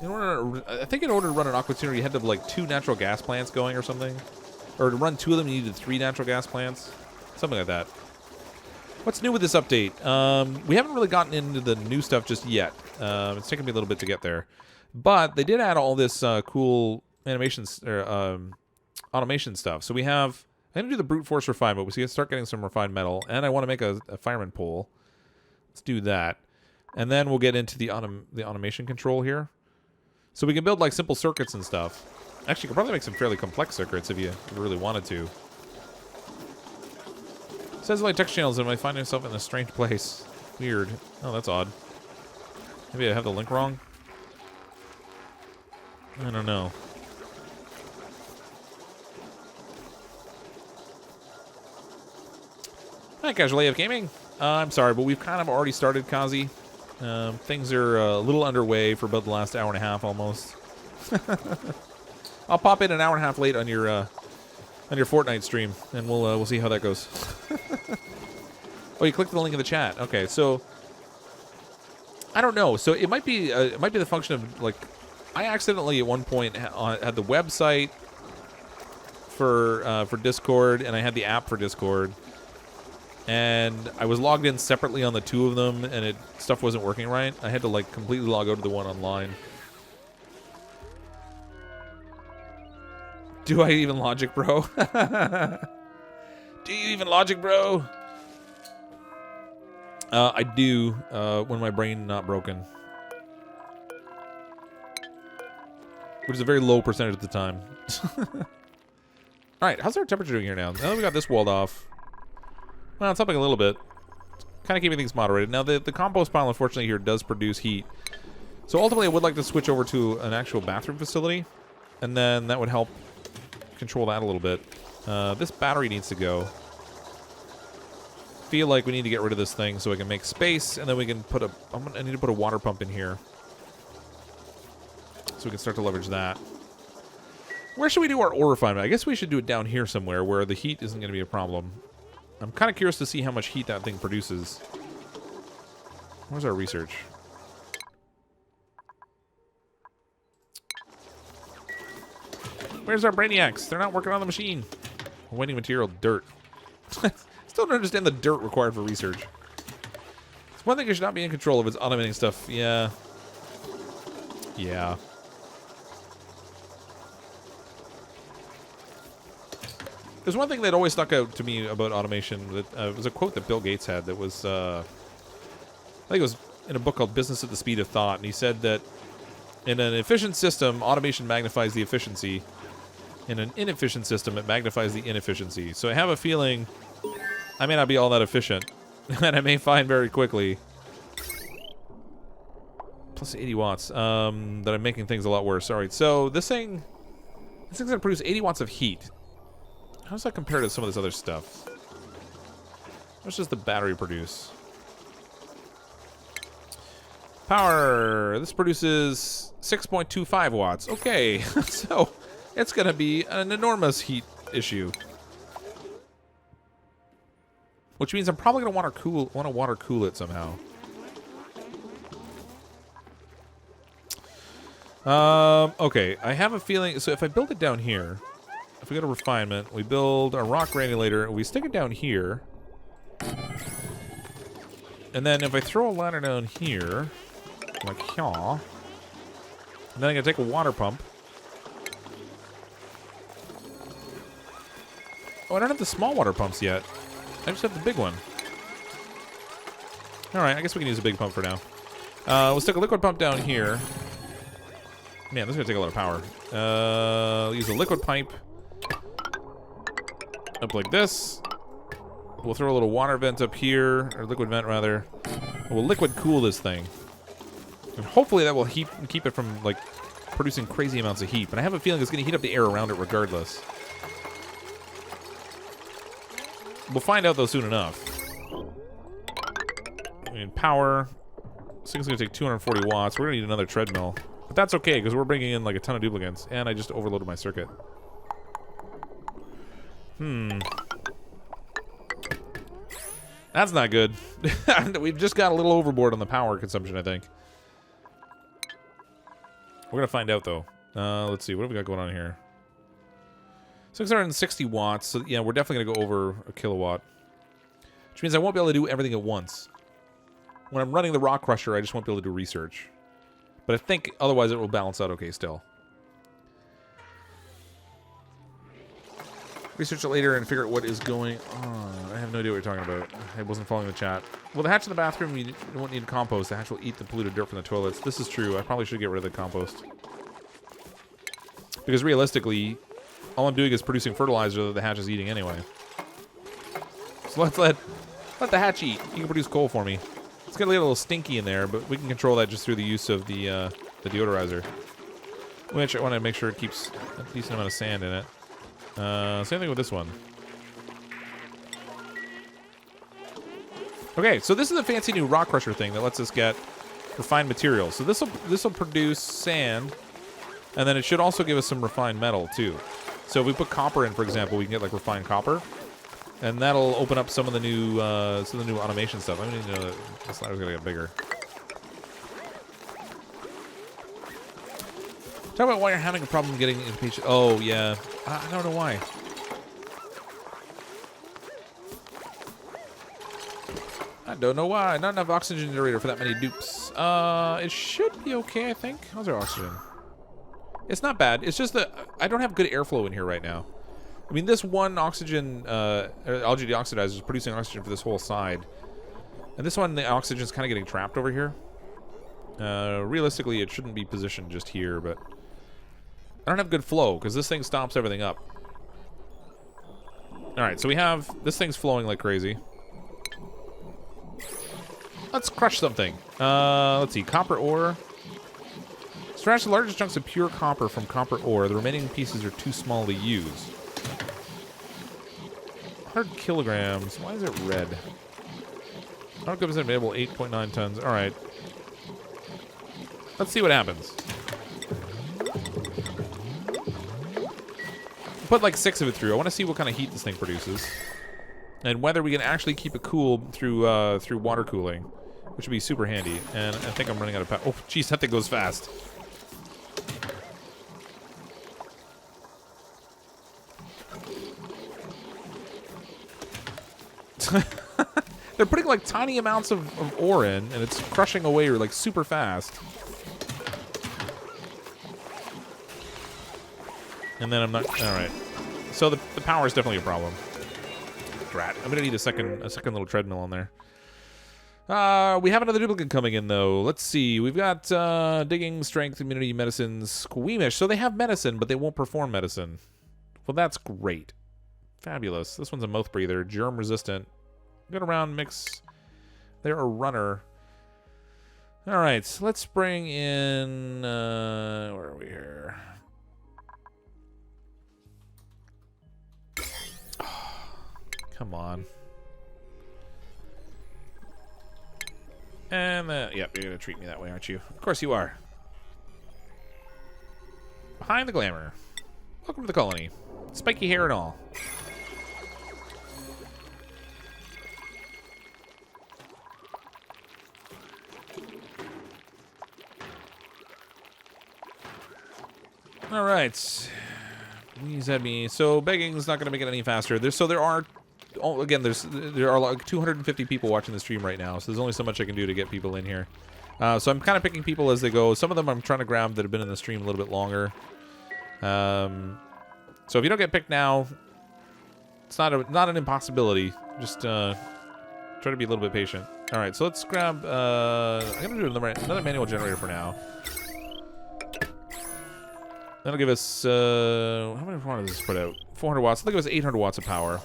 I think in order to run an aqua tuner, you had to have, like, 2 natural gas plants going or something. Or to run 2 of them, you needed 3 natural gas plants. Something like that. What's new with this update? We haven't really gotten into the new stuff just yet. It's taken me a little bit to get there. But they did add all this cool animations or automation stuff. So we have... I'm going to do the brute force refinement. We start getting some refined metal. And I want to make a fireman pole. Let's do that. And then we'll get into the automation control here. So we can build like simple circuits and stuff. Actually, you could probably make some fairly complex circuits if you really wanted to. It says like text channels and I find myself in a strange place. Weird. Oh, that's odd. Maybe I have the link wrong? I don't know. Hi, Casual AF Gaming. I'm sorry, but we've kind of already started, Kazi. Things are a little underway for about the last hour and a half, almost. I'll pop in an hour and a half late on your Fortnite stream, and we'll see how that goes. Oh, you clicked the link in the chat. Okay, so I don't know. So it might be the function of like I accidentally at one point had the website for Discord, and I had the app for Discord, and I was logged in separately on the two of them, and stuff wasn't working right. I had to like completely log out of the one online. Do I even logic, bro? Do you even logic, bro? I do when my brain not broken, which is a very low percentage at the time. All right, how's our temperature doing here now? Now that we got this walled off, well, it's upping a little bit. Kind of keeping things moderated. Now, the compost pile, unfortunately, here does produce heat. So ultimately, I would like to switch over to an actual bathroom facility, and then that would help control that a little bit. This battery needs to go. Feel like we need to get rid of this thing so I can make space, and then we can put I need to put a water pump in here so we can start to leverage that. Where should we do our ore refinement? I guess we should do it down here somewhere where the heat isn't going to be a problem. I'm kind of curious to see how much heat that thing produces. Where's our research? Where's our brainiacs? They're not working on the machine. Waiting material, dirt. Still don't understand the dirt required for research. It's one thing you should not be in control of is automating stuff. Yeah. Yeah. There's one thing that always stuck out to me about automation. That it was a quote that Bill Gates had that was, I think it was in a book called Business at the Speed of Thought. And he said that in an efficient system, automation magnifies the efficiency. In an inefficient system, it magnifies the inefficiency. So I have a feeling I may not be all that efficient. And I may find very quickly, plus 80 watts, that I'm making things a lot worse. All right, so this thing's going to produce 80 watts of heat. How does that compare to some of this other stuff? How much does the battery produce? Power. This produces 6.25 watts. Okay, so it's going to be an enormous heat issue. Which means I'm probably going to water cool it somehow. Okay, I have a feeling. So if I build it down here, if we go to refinement, we build a rock granulator, and we stick it down here. And then if I throw a ladder down here, like here, and then I can take a water pump. Oh, I don't have the small water pumps yet. I just have the big one. Alright, I guess we can use a big pump for now. We'll stick a liquid pump down here. Man, this is going to take a lot of power. We'll use a liquid pipe. Up like this. We'll throw a little water vent up here, or liquid vent rather. We'll liquid cool this thing. And hopefully that will keep it from, like, producing crazy amounts of heat. But I have a feeling it's going to heat up the air around it regardless. We'll find out, though, soon enough. I mean, power. This thing's going to take 240 watts. We're going to need another treadmill. But that's okay, because we're bringing in, like, a ton of duplicates. And I just overloaded my circuit. That's not good. We've just got a little overboard on the power consumption, I think. We're going to find out, though. Let's see. What have we got going on here? 660 watts. So, yeah, we're definitely going to go over a kilowatt. Which means I won't be able to do everything at once. When I'm running the rock crusher, I just won't be able to do research. But I think otherwise it will balance out okay still. Research it later and figure out what is going on. I have no idea what you're talking about. I wasn't following the chat. Well, the hatch in the bathroom, you won't need compost. The hatch will eat the polluted dirt from the toilets. This is true. I probably should get rid of the compost. Because realistically, all I'm doing is producing fertilizer that the hatch is eating anyway. So let's let the hatch eat. You can produce coal for me. It's going to get a little stinky in there, but we can control that just through the use of the deodorizer. Which I want to make sure it keeps a decent amount of sand in it. Same thing with this one. Okay, so this is a fancy new rock crusher thing that lets us get refined materials. So this will produce sand, and then it should also give us some refined metal too. So if we put copper in, for example, we can get like refined copper, and that'll open up some of the new automation stuff. I need to know that this ladder's gonna get bigger. Talk about why you're having a problem getting into page. Oh, yeah. I don't know why. I don't know why. Not enough oxygen generator for that many dupes. It should be okay, I think. How's our oxygen? It's not bad. It's just that I don't have good airflow in here right now. I mean, this one oxygen, algae deoxidizer is producing oxygen for this whole side. And this one, the oxygen's kind of getting trapped over here. Realistically, it shouldn't be positioned just here, but I don't have good flow because this thing stops everything up. Alright, so we have... This thing's flowing like crazy. Let's crush something. Let's see. Copper ore. Extract the largest chunks of pure copper from copper ore. The remaining pieces are too small to use. 100 kilograms. Why is it red? 100 kilograms available, 8.9 tons. Alright. Let's see what happens. Put like 6 of it through. I want to see what kind of heat this thing produces. And whether we can actually keep it cool through through water cooling. Which would be super handy. And I think I'm running out of power. Oh, jeez, that thing goes fast. They're putting like tiny amounts of ore in, and it's crushing away like super fast. And then I'm not... Alright. So the power is definitely a problem. Drat. I'm gonna need a second little treadmill on there. We have another duplicate coming in, though. Let's see. We've got digging, strength, immunity, medicine, squeamish. So they have medicine, but they won't perform medicine. Well, that's great. Fabulous. This one's a mouth breather. Germ resistant. Good around mix. They're a runner. All right. So let's bring in... where are we here? Come on. And, yep, you're going to treat me that way, aren't you? Of course you are. Behind the glamour. Welcome to the colony. Spiky hair and all. All right. Please let me. So begging's not going to make it any faster. There are. Oh, again, there are like 250 people watching the stream right now, so there's only so much I can do to get people in here. So I'm kind of picking people as they go. Some of them I'm trying to grab that have been in the stream a little bit longer. So if you don't get picked now, it's not an impossibility. Just try to be a little bit patient. All right, so let's grab. I'm gonna do another manual generator for now. That'll give us how many watts does this put out? 400 watts. That'll give us 800 watts of power.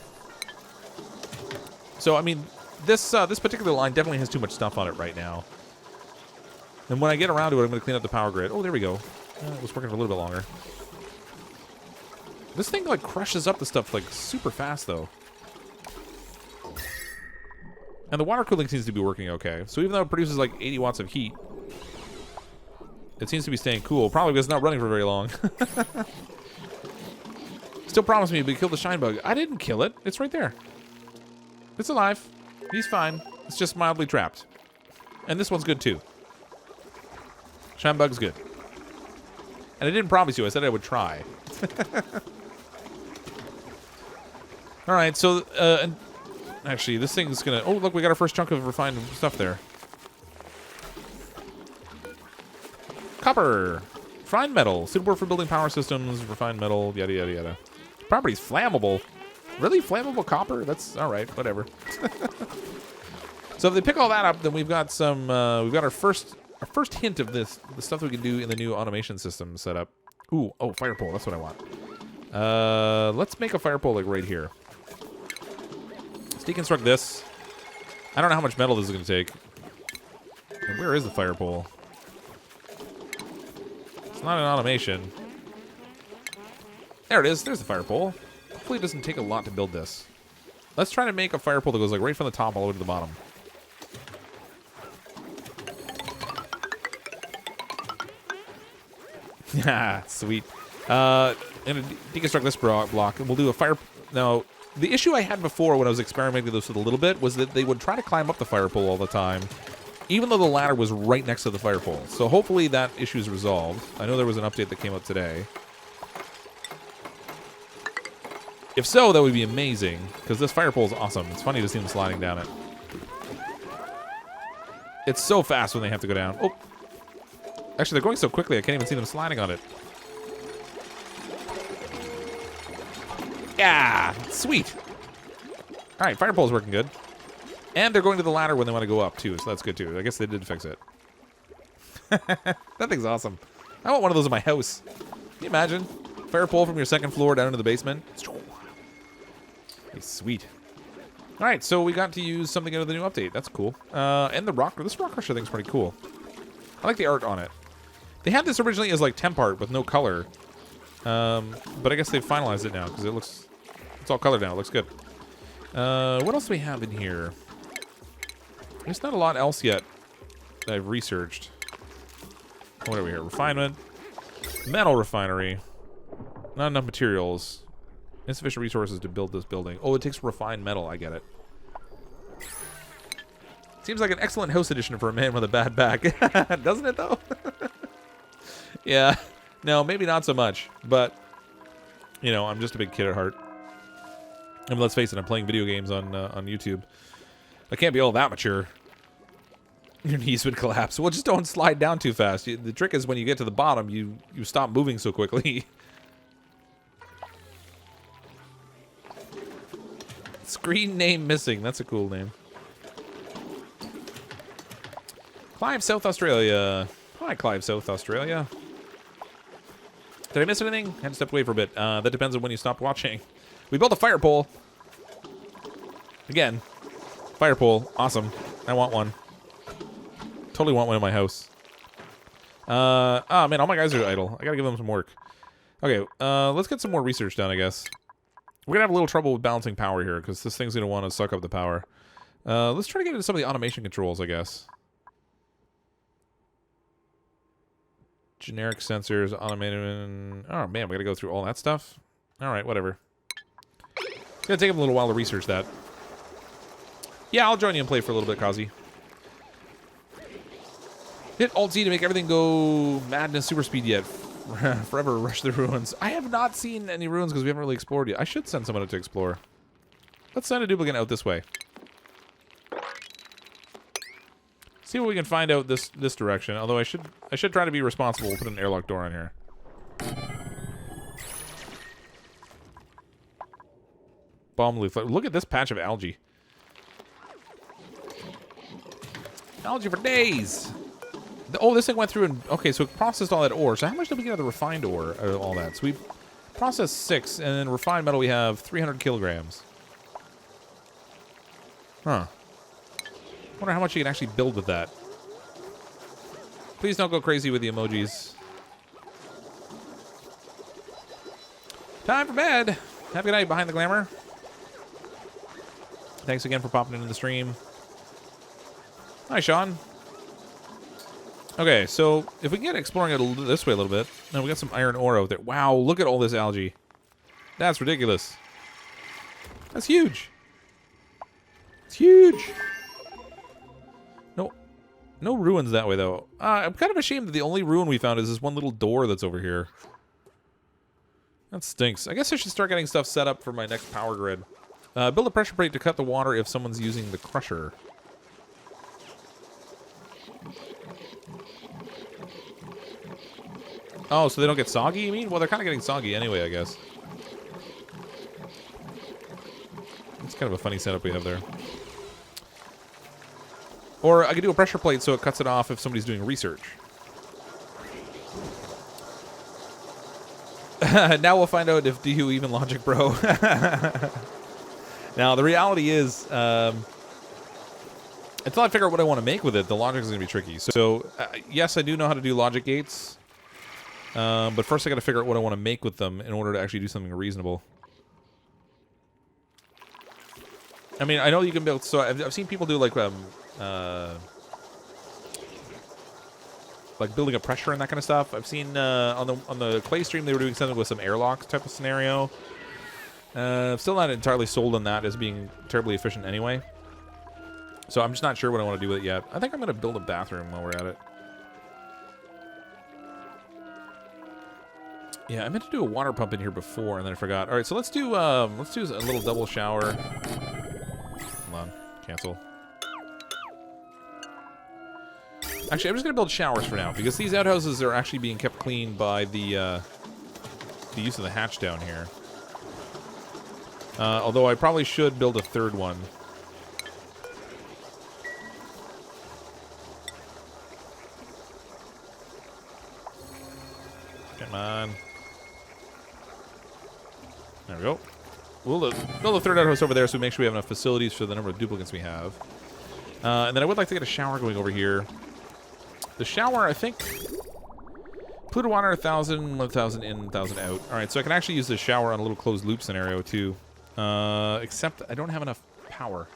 So, I mean, this particular line definitely has too much stuff on it right now. And when I get around to it, I'm going to clean up the power grid. Oh, there we go. It was working for a little bit longer. This thing, like, crushes up the stuff, like, super fast, though. And the water cooling seems to be working okay. So even though it produces, like, 80 watts of heat, it seems to be staying cool. Probably because it's not running for very long. Still promised me to kill the shine bug. I didn't kill it. It's right there. It's alive. He's fine. It's just mildly trapped. And this one's good, too. Shine bug's good. And I didn't promise you. I said I would try. All right, so... and actually, this thing's going to... Oh, look, we got our first chunk of refined stuff there. Copper. Refined metal. Suitable for building power systems. Refined metal. Yada, yada, yada. Property's flammable. Really? Flammable copper? That's all right. Whatever. So if they pick all that up, then we've got some. We've got our first hint of this. The stuff that we can do in the new automation system setup. Ooh, oh, fire pole. That's what I want. Let's make a fire pole like right here. Let's deconstruct this. I don't know how much metal this is going to take. And where is the fire pole? It's not an automation. There it is. There's the fire pole. Hopefully it doesn't take a lot to build this. Let's try to make a fire pole that goes like right from the top all the way to the bottom. Yeah, sweet. I'm going to deconstruct this block, and we'll do a fire... Now, the issue I had before when I was experimenting with this a little bit was that they would try to climb up the fire pole all the time. even though the ladder was right next to the fire pole. So hopefully that issue is resolved. I know there was an update that came out today. If so, that would be amazing, because this fire pole is awesome. It's funny to see them sliding down it. It's so fast when they have to go down. Oh. Actually, they're going so quickly, I can't even see them sliding on it. Yeah, sweet. All right, fire pole's working good. And they're going to the ladder when they want to go up, too, so that's good, too. I guess they did fix it. That thing's awesome. I want one of those in my house. Can you imagine? Fire pole from your second floor down into the basement. Sweet. All right, so we got to use something out of the new update. That's cool. And this rock crusher thing's pretty cool. I like the art on it. They had this originally as like temp art with no color. But I guess they've finalized it now because it's all colored now. It looks good. What else do we have in here? There's not a lot else yet that I've researched. What are we here? Refinement. Metal refinery. Not enough materials. Insufficient resources to build this building. Oh, it takes refined metal. I get it. Seems like an excellent house edition for a man with a bad back. Doesn't it, though? Yeah. No, maybe not so much. But, you know, I'm just a big kid at heart. And let's face it, I'm playing video games on YouTube. I can't be all that mature. Your knees would collapse. Well, just don't slide down too fast. The trick is when you get to the bottom, you stop moving so quickly. Screen name missing. That's a cool name. Clive, South Australia. Hi, Clive, South Australia. Did I miss anything? Had to step away for a bit. That depends on when you stopped watching. We built a fire pole. Again. Fire pole. Awesome. I want one. Totally want one in my house. Oh, man. All my guys are idle. I gotta give them some work. Okay. Let's get some more research done, I guess. We're going to have a little trouble with balancing power here, because this thing's going to want to suck up the power. Let's try to get into some of the automation controls, I guess. Generic sensors, automated... Oh, man, we got to go through all that stuff? All right, whatever. It's going to take them a little while to research that. Yeah, I'll join you and play for a little bit, Kazi. Hit Alt-Z to make everything go madness super speed yet. Forever rush the ruins. I have not seen any ruins because we haven't really explored yet. I should send someone out to explore. Let's send a duplicate out this way. See what we can find out this direction. Although I should try to be responsible. We'll put an airlock door on here. Bomb leaf. Look at this patch of algae. Algae for days. Oh, this thing went through and... Okay, so it processed all that ore. So how much did we get out of the refined ore out of all that? So we processed 6, and then refined metal we have 300 kilograms. Huh. Wonder how much you can actually build with that. Please don't go crazy with the emojis. Time for bed. Have a good night behind the glamour. Thanks again for popping into the stream. Hi, Sean. Okay, so if we can get exploring it this way a little bit, and we got some iron ore out there. Wow, look at all this algae. That's ridiculous. That's huge. It's huge. No ruins that way, though. I'm kind of ashamed that the only ruin we found is this one little door that's over here. That stinks. I guess I should start getting stuff set up for my next power grid. Build a pressure plate to cut the water if someone's using the crusher. Oh, so they don't get soggy, you mean? Well, they're kind of getting soggy anyway, I guess. It's kind of a funny setup we have there. Or I could do a pressure plate so it cuts it off if somebody's doing research. Now we'll find out if do you even logic, bro. Now, the reality is, until I figure out what I want to make with it, the logic is going to be tricky. So, yes, I do know how to do logic gates. But first I got to figure out what I want to make with them in order to actually do something reasonable. I mean, I know you can build... So I've seen people do like building a pressure and that kind of stuff. I've seen on the clay stream they were doing something with some airlocks type of scenario. Still not entirely sold on that as being terribly efficient anyway. So I'm just not sure what I want to do with it yet. I think I'm going to build a bathroom while we're at it. Yeah, I meant to do a water pump in here before, and then I forgot. All right, so let's do a little double shower. Hold on, cancel. Actually, I'm just gonna build showers for now because these outhouses are actually being kept clean by the use of the hatch down here. Although I probably should build a third one. Come on. There we go. We'll build a third outhouse over there so we make sure we have enough facilities for the number of duplicates we have. And then I would like to get a shower going over here. The shower, I think... polluted water, 1,000, 1,000 in, 1,000 out. Alright, so I can actually use the shower on a little closed loop scenario, too. Except I don't have enough power.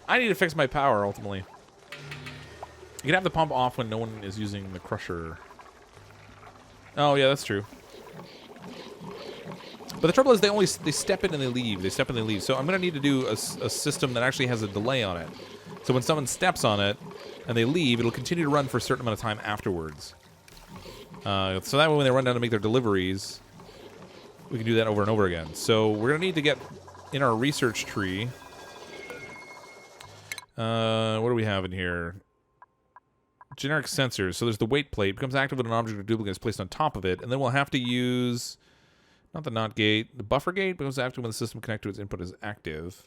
I need to fix my power, ultimately. You can have the pump off when no one is using the crusher. Oh, yeah, that's true. But the trouble is they step in and they leave. They step in and they leave. So I'm going to need to do a system that actually has a delay on it. So when someone steps on it and they leave, it'll continue to run for a certain amount of time afterwards. So that way when they run down to make their deliveries, we can do that over and over again. So we're going to need to get in our research tree. What do we have in here? Generic sensors. So there's the weight plate. Becomes active when an object or duplicate is placed on top of it. And then we'll have to use... not the NOT gate. The buffer gate becomes active when the system connected to its input is active.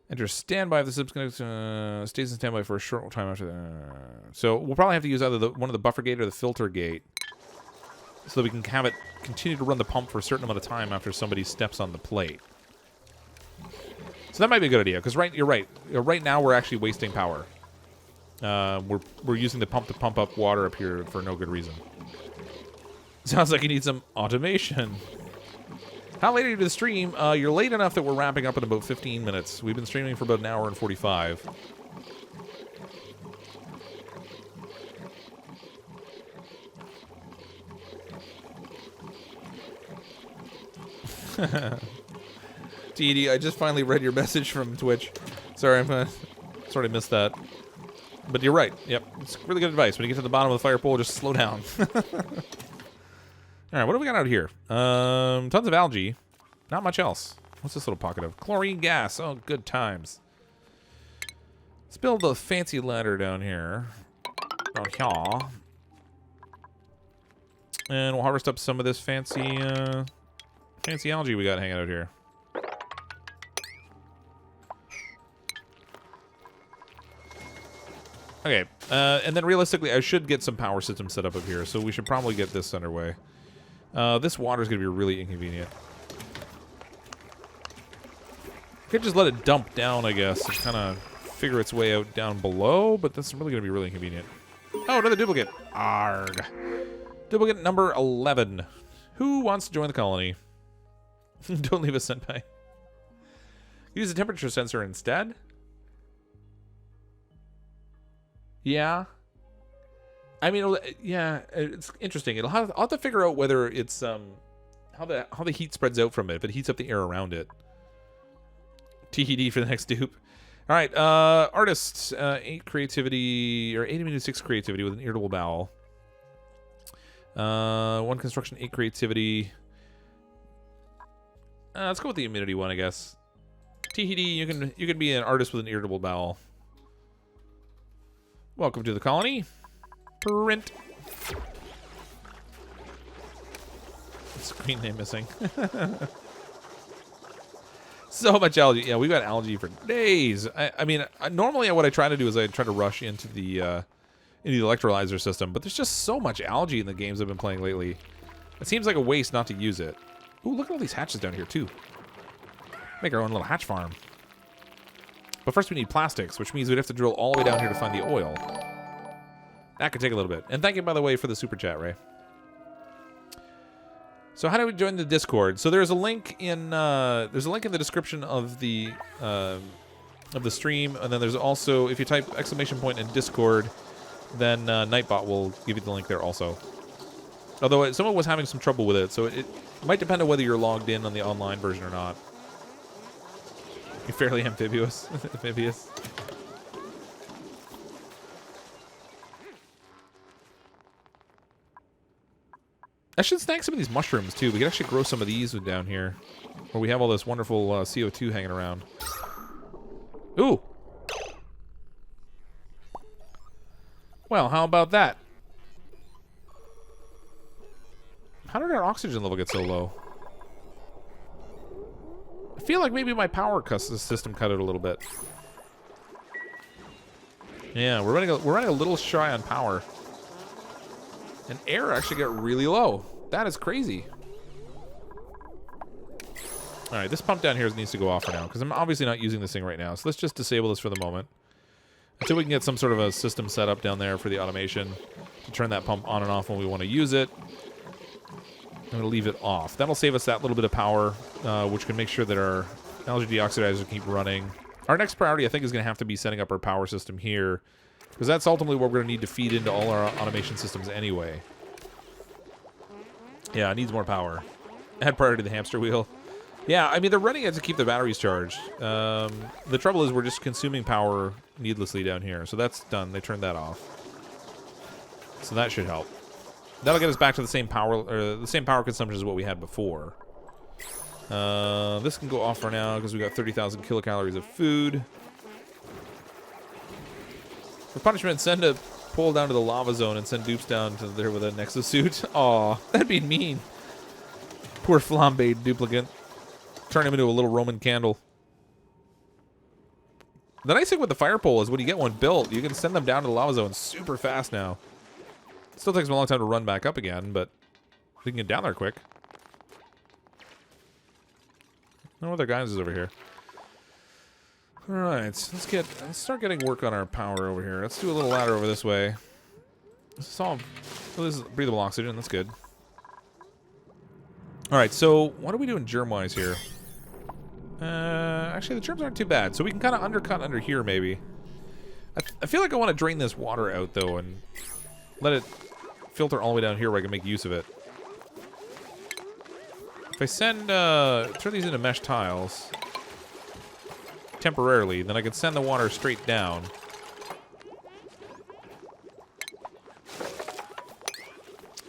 Enter standby if the system connected stays in standby for a short time after that. So we'll probably have to use either one of the buffer gate or the filter gate so that we can have it continue to run the pump for a certain amount of time after somebody steps on the plate. So that might be a good idea, because you're right. Right now we're actually wasting power. We're using the pump to pump up water up here for no good reason. Sounds like you need some automation. How late are you to the stream? You're late enough that we're wrapping up in about 15 minutes. We've been streaming for about an hour and 45. TD, I just finally read your message from Twitch. Sorry, I sort of missed that. But you're right. Yep, it's really good advice. When you get to the bottom of the fire pole, just slow down. All right, what do we got out here? Tons of algae. Not much else. What's this little pocket of? Chlorine gas. Oh, good times. Let's build a fancy ladder down here. Down here. And we'll harvest up some of this fancy algae we got hanging out here. Okay, and then realistically, I should get some power systems set up here, so we should probably get this underway. This water is going to be really inconvenient. Could just let it dump down, I guess, and kind of figure its way out down below, but that's really going to be really inconvenient. Oh, another duplicate. Arg. Duplicate number 11. Who wants to join the colony? Don't leave us, senpai. Use a temperature sensor instead. Yeah. I mean, yeah, it's interesting. I'll have to figure out whether it's how the heat spreads out from it, if it heats up the air around it. TED for the next dupe. All right, artists, 8 creativity, or 8-6 creativity with an irritable bowel. 1 construction, 8 creativity. Let's go with the immunity one, I guess. TED, you can be an artist with an irritable bowel. Welcome to the colony. Print. Screen name missing. So much algae. Yeah, we've got algae for days. I mean, normally what I try to do is I try to rush into the electrolyzer system, but there's just so much algae in the games I've been playing lately. It seems like a waste not to use it. Ooh, look at all these hatches down here, too. Make our own little hatch farm. But first we need plastics, which means we'd have to drill all the way down here to find the oil. That could take a little bit. And thank you, by the way, for the super chat, Ray. So how do we join the Discord? So there's a link in the description of the stream, and then there's also, if you type ! in Discord, then Nightbot will give you the link there also. Although someone was having some trouble with it, so it might depend on whether you're logged in on the online version or not. You're fairly amphibious. Amphibious. I should snag some of these mushrooms, too. We could actually grow some of these down here. Where we have all this wonderful CO2 hanging around. Ooh! Well, how about that? How did our oxygen level get so low? I feel like maybe my power system cut it a little bit. Yeah, we're running a little shy on power. And air actually got really low. That is crazy. All right, this pump down here needs to go off for now because I'm obviously not using this thing right now. So let's just disable this for the moment until we can get some sort of a system set up down there for the automation to turn that pump on and off when we want to use it. I'm going to leave it off. That'll save us that little bit of power, which can make sure that our algae deoxidizer keep running. Our next priority, I think, is going to have to be setting up our power system here because that's ultimately what we're going to need to feed into all our automation systems anyway. Yeah, it needs more power. Add priority to the hamster wheel. Yeah, I mean, they're running it to keep the batteries charged. The trouble is we're just consuming power needlessly down here. So that's done. They turned that off. So that should help. That'll get us back to the same power consumption as what we had before. This can go off for now because we got 30,000 kilocalories of food. For punishment, send a pole down to the lava zone and send dupes down to there with an exosuit. Aw, that'd be mean. Poor flambe duplicate. Turn him into a little Roman candle. The nice thing with the fire pole is when you get one built, you can send them down to the lava zone super fast now. It still takes them a long time to run back up again, but we can get down there quick. No other guys is over here. All right, let's start getting work on our power over here. Let's do a little ladder over this way. This is breathable oxygen. That's good. All right, so what are we doing germ-wise here? Actually, the germs aren't too bad, so we can kind of undercut under here, maybe. I feel like I want to drain this water out, though, and let it filter all the way down here where I can make use of it. If I send, turn these into mesh tiles temporarily, then I can send the water straight down.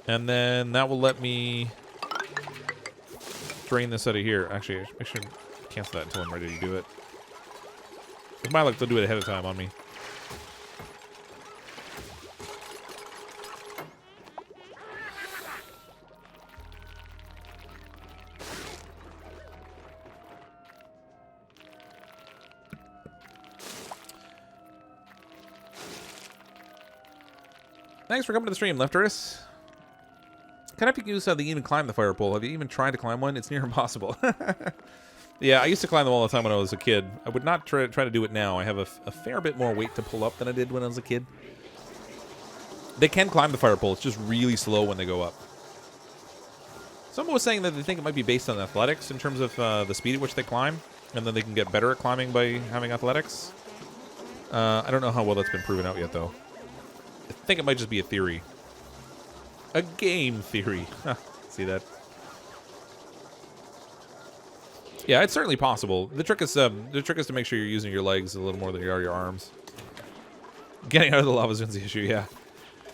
And then that will let me drain this out of here. Actually, I should cancel that until I'm ready to do it. With my luck, they'll do it ahead of time on me. Thanks for coming to the stream, Lefteris. Kind of confused how they even climb the fire pole. Have you even tried to climb one? It's near impossible. Yeah, I used to climb them all the time when I was a kid. I would not try to do it now. I have a fair bit more weight to pull up than I did when I was a kid. They can climb the fire pole. It's just really slow when they go up. Someone was saying that they think it might be based on athletics in terms of the speed at which they climb, and then they can get better at climbing by having athletics. I don't know how well that's been proven out yet, though. I think it might just be a theory. A game theory. See that? Yeah, it's certainly possible. The trick is to make sure you're using your legs a little more than you are your arms. Getting out of the lava zone's the issue, yeah.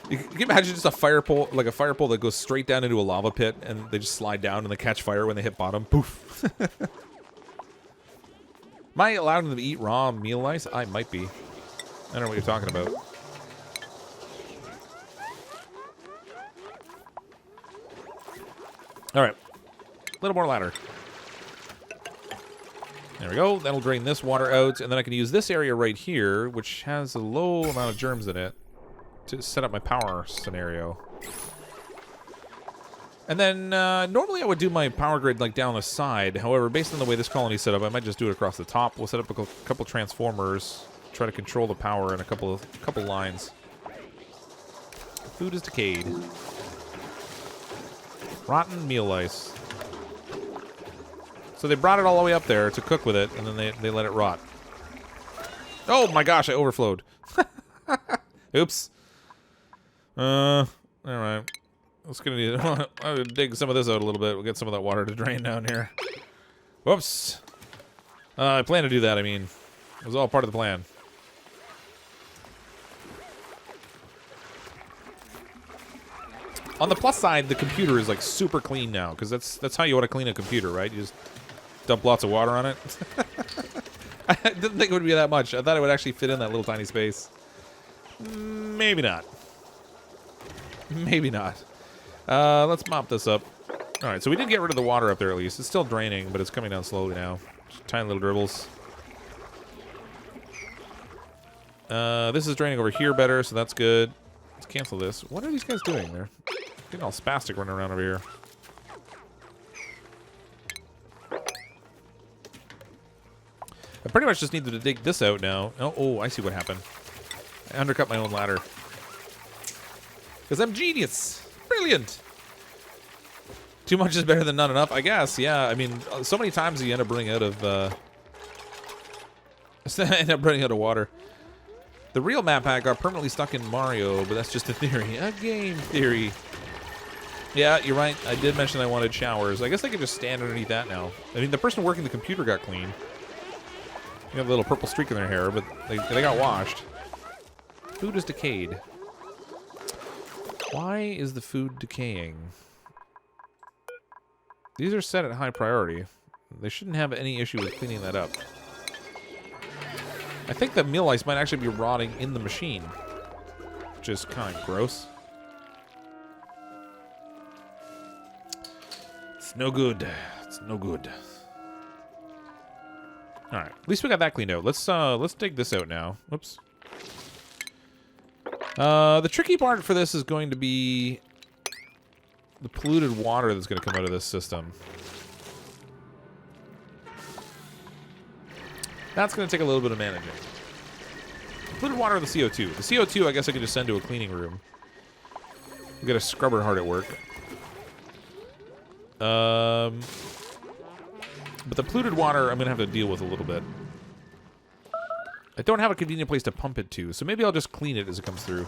You can imagine just a fire pole, like a fire pole that goes straight down into a lava pit, and they just slide down and they catch fire when they hit bottom. Poof. Am I allowing them to eat raw meal lice? I might be. I don't know what you're talking about. All right, a little more ladder. There we go. That'll drain this water out, and then I can use this area right here, which has a low amount of germs in it, to set up my power scenario. And then normally I would do my power grid like down the side. However, based on the way this colony's set up, I might just do it across the top. We'll set up a couple transformers, try to control the power in a couple lines. Food is decayed. Rotten meal lice. So they brought it all the way up there to cook with it, and then they let it rot. Oh my gosh, I overflowed. Oops. Alright. Let's dig some of this out a little bit. We'll get some of that water to drain down here. Whoops. I plan to do that, I mean. It was all part of the plan. On the plus side, the computer is like super clean now, because that's how you want to clean a computer, right? You just dump lots of water on it. I didn't think it would be that much. I thought it would actually fit in that little tiny space. Maybe not. Maybe not. Let's mop this up. All right, so we did get rid of the water up there at least. It's still draining, but it's coming down slowly now. Just tiny little dribbles. This is draining over here better, so that's good. Let's cancel this. What are these guys doing? They're getting all spastic running around over here. I pretty much just need to dig this out now. Oh, I see what happened. I undercut my own ladder. Because I'm genius. Brilliant. Too much is better than not enough, I guess. Yeah, I mean, so many times you end up running out of, water. The real map hack got permanently stuck in Mario, but that's just a theory. A game theory. Yeah, you're right. I did mention I wanted showers. I guess I could just stand underneath that now. I mean, the person working the computer got clean. You have a little purple streak in their hair, but they got washed. Food is decayed. Why is the food decaying? These are set at high priority. They shouldn't have any issue with cleaning that up. I think the meal ice might actually be rotting in the machine, which is kind of gross. It's no good. It's no good. All right, at least we got that cleaned out. Let's dig this out now. Whoops. The tricky part for this is going to be the polluted water that's going to come out of this system. That's going to take a little bit of managing. Polluted water or the CO2? The CO2, I guess I could just send to a cleaning room. We got a scrubber hard at work. But the polluted water, I'm going to have to deal with a little bit. I don't have a convenient place to pump it to, so maybe I'll just clean it as it comes through.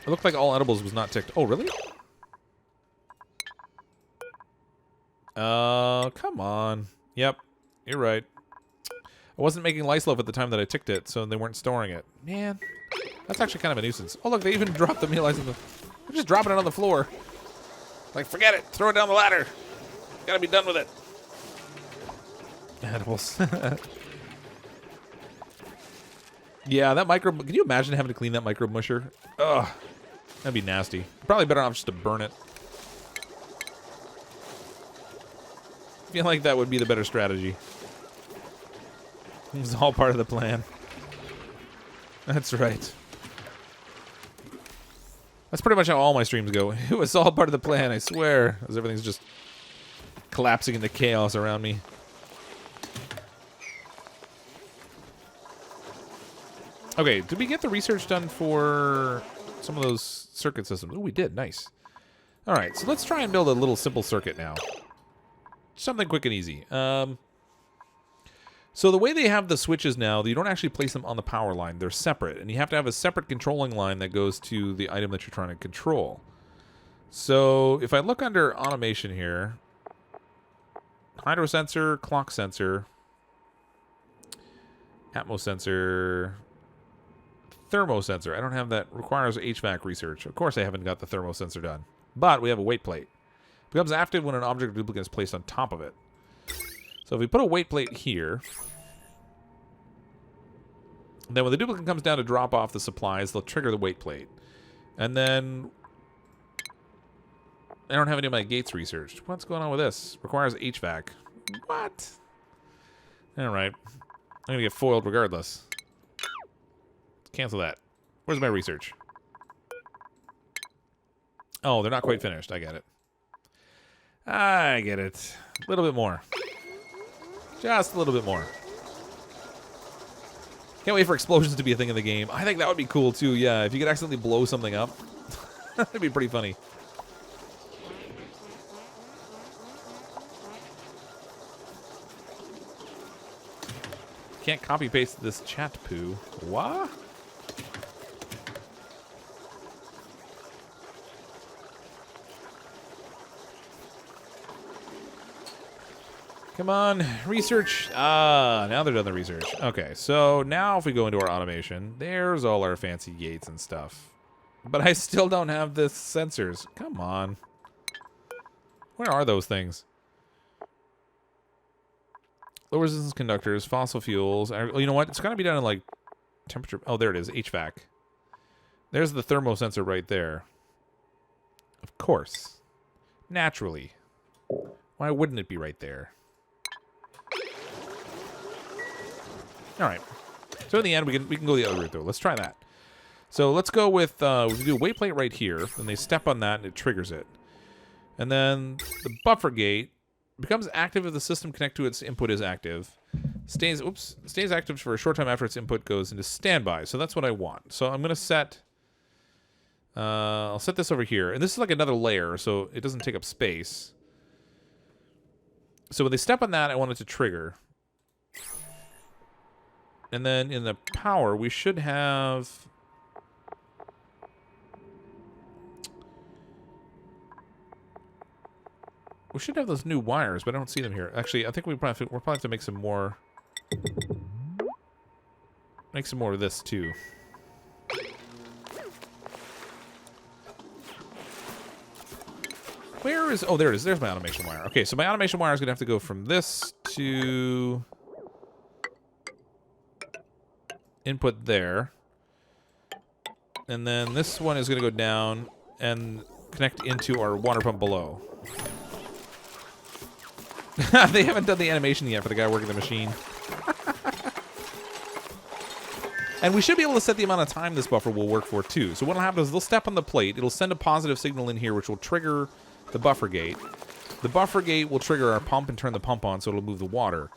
It looked like all edibles was not ticked. Oh, really? Come on. Yep, you're right. I wasn't making lice loaf at the time that I ticked it, so they weren't storing it. Man, that's actually kind of a nuisance. Oh, look, they even dropped the meal ice in the... They're just dropping it on the floor. Like, forget it. Throw it down the ladder. Gotta be done with it. Edibles. Yeah, that micro... Can you imagine having to clean that micro musher? Ugh. That'd be nasty. Probably better off just to burn it. I feel like that would be the better strategy. It's all part of the plan. That's right. That's pretty much how all my streams go. It was all part of the plan, I swear. As everything's just collapsing into chaos around me. Okay, did we get the research done for some of those circuit systems? Oh, we did. Nice. All right, so let's try and build a little simple circuit now. Something quick and easy. So the way they have the switches now, you don't actually place them on the power line. They're separate, and you have to have a separate controlling line that goes to the item that you're trying to control. So if I look under automation here, hydro sensor, clock sensor, atmo sensor, thermo sensor. I don't have that. Requires HVAC research. Of course I haven't got the thermo sensor done. But we have a weight plate. Becomes active when an object or duplicate is placed on top of it. So if we put a weight plate here, then when the duplicate comes down to drop off the supplies, they'll trigger the weight plate. And then I don't have any of my gates researched. What's going on with this? Requires HVAC. What? Alright. I'm going to get foiled regardless. Let's cancel that. Where's my research? Oh, they're not quite finished. I get it. I get it. A little bit more. Just a little bit more. Can't wait for explosions to be a thing in the game. I think that would be cool too, yeah. If you could accidentally blow something up. That'd be pretty funny. Can't copy paste this chat poo. What? Come on, research. Ah, now they're done the research. Okay, so now if we go into our automation, there's all our fancy gates and stuff. But I still don't have the sensors. Come on. Where are those things? Low resistance conductors, fossil fuels. You know what? It's got to be done in like temperature. Oh, there it is. HVAC. There's the thermo sensor right there. Of course. Naturally. Why wouldn't it be right there? All right. So in the end, we can go the other route though. Let's try that. So let's go with we can do a waypoint right here, and they step on that and it triggers it. And then the buffer gate becomes active if the system connect to its input is active. Stays active for a short time after its input goes into standby. So that's what I want. So I'm going to set I'll set this over here. And this is like another layer, so it doesn't take up space. So when they step on that, I want it to trigger. And then in the power, we should have those new wires, but I don't see them here. Actually, I think we'll probably have to make some more. Make some more of this too. Where is? Oh, there it is. There's my automation wire. Okay, so my automation wire is gonna have to go from this to input there, and then this one is gonna go down and connect into our water pump below. They haven't done the animation yet for the guy working the machine. And we should be able to set the amount of time this buffer will work for, too. So what will happen is they'll step on the plate. It'll send a positive signal in here, which will trigger the buffer gate. The buffer gate will trigger our pump and turn the pump on, so it'll move the water.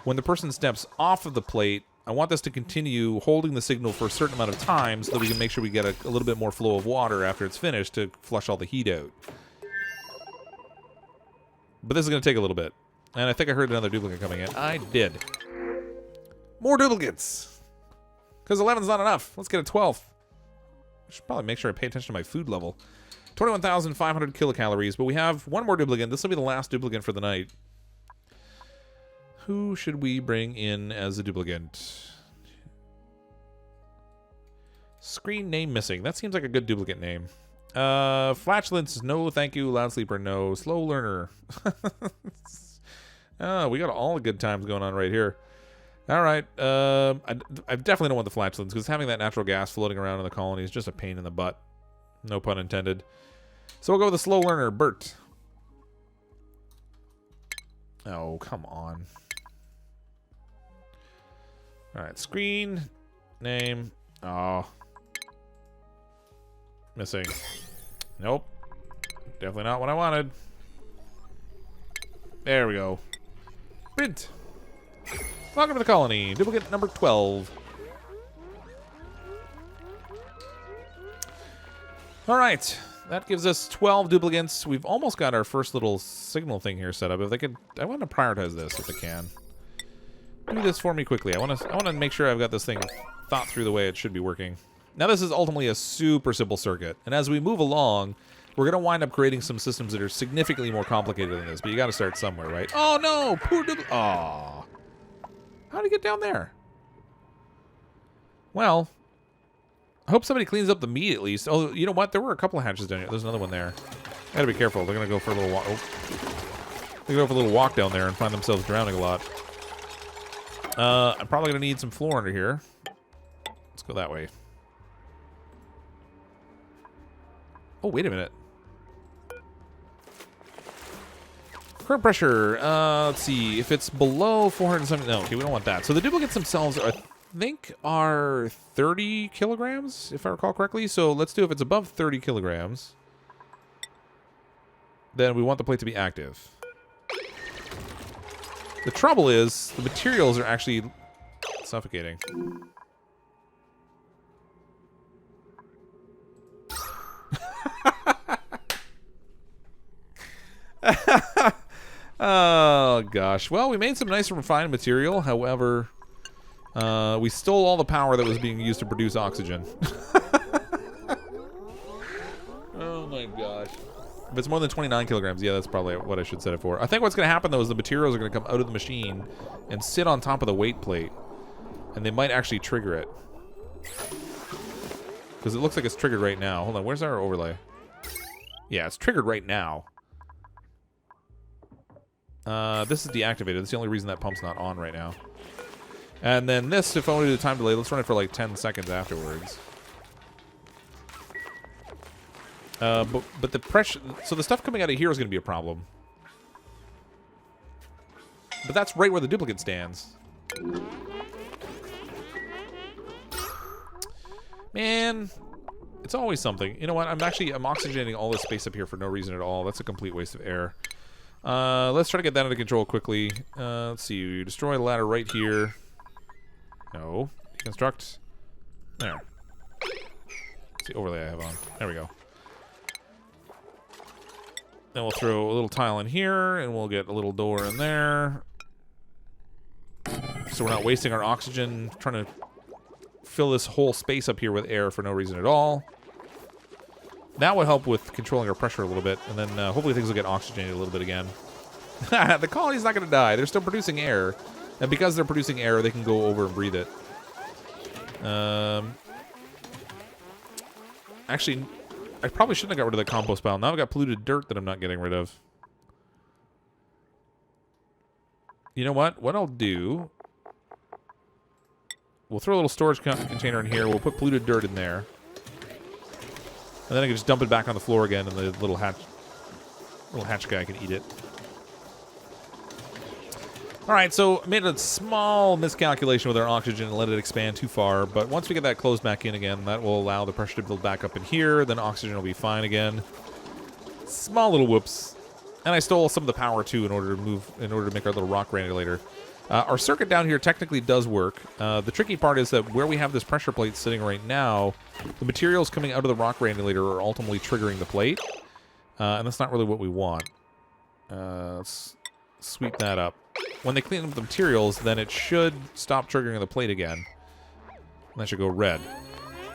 When the person steps off of the plate, I want this to continue holding the signal for a certain amount of time so that we can make sure we get a little bit more flow of water after it's finished to flush all the heat out. But this is going to take a little bit. And I think I heard another duplicate coming in. I did. More duplicates. Because 11's not enough. Let's get a 12th. I should probably make sure I pay attention to my food level. 21,500 kilocalories. But we have one more duplicate. This will be the last duplicate for the night. Who should we bring in as a duplicate? Screen name missing. That seems like a good duplicate name. Flatulence, no thank you. Loud sleeper, no. Slow learner. Oh, we got all the good times going on right here. All right. I definitely don't want the flatulence because having that natural gas floating around in the colony is just a pain in the butt. No pun intended. So we'll go with the slow learner, Bert. Oh, come on. All right. Screen name. Oh. Missing. Nope. Definitely not what I wanted. There we go. Print. Welcome to the colony. Duplicate number 12. All right. That gives us 12 duplicates. We've almost got our first little signal thing here set up. If they could, I want to prioritize this if they can. Do this for me quickly. I want to make sure I've got this thing thought through the way it should be working. Now this is ultimately a super simple circuit, and as we move along, we're going to wind up creating some systems that are significantly more complicated than this, but you got to start somewhere, right? Oh no! Poor Aw. How'd he get down there? Well, I hope somebody cleans up the meat at least. Oh, you know what? There were a couple of hatches down here. There's another one there. I gotta be careful. They're going to go for a little walk. Oh. They go for a little walk down there and find themselves drowning a lot. I'm probably going to need some floor under here. Let's go that way. Oh, wait a minute. Current pressure. Let's see. If it's below 470... No, okay, we don't want that. So the duplicates themselves, I think, are 30 kilograms, if I recall correctly. So let's do if it's above 30 kilograms. Then we want the plate to be active. The trouble is, the materials are actually suffocating. Oh, gosh. Well, we made some nice refined material. However, we stole all the power that was being used to produce oxygen. Oh, my gosh. If it's more than 29 kilograms, yeah, that's probably what I should set it for. I think what's going to happen, though, is the materials are going to come out of the machine and sit on top of the weight plate. And they might actually trigger it. Because it looks like it's triggered right now. Hold on, where's our overlay? Yeah, it's triggered right now. This is deactivated. That's the only reason that pump's not on right now. And then this, if I want to do the time delay, let's run it for like 10 seconds afterwards. But the pressure... So the stuff coming out of here is going to be a problem. But that's right where the duplicate stands. Man, it's always something. You know what? I'm oxygenating all this space up here for no reason at all. That's a complete waste of air. Let's try to get that under control quickly. Let's see. You destroy the ladder right here. No. Deconstruct. There. What's the overlay I have on? There we go. Then we'll throw a little tile in here, and we'll get a little door in there. So we're not wasting our oxygen trying to fill this whole space up here with air for no reason at all. That would help with controlling our pressure a little bit, and then hopefully things will get oxygenated a little bit again. The colony's not going to die. They're still producing air, and because they're producing air, they can go over and breathe it. Actually, I probably shouldn't have got rid of the compost pile. Now I've got polluted dirt that I'm not getting rid of. You know what? What I'll do... We'll throw a little storage container in here. We'll put polluted dirt in there. And then I can just dump it back on the floor again, and the little hatch guy can eat it. Alright, so I made a small miscalculation with our oxygen and let it expand too far. But once we get that closed back in again, that will allow the pressure to build back up in here. Then oxygen will be fine again. Small little whoops. And I stole some of the power, too, in order to make our little rock granulator. Our circuit down here technically does work. The tricky part is that where we have this pressure plate sitting right now, the materials coming out of the rock granulator are ultimately triggering the plate. And that's not really what we want. Let's sweep that up. When they clean up the materials, then it should stop triggering the plate again. And that should go red.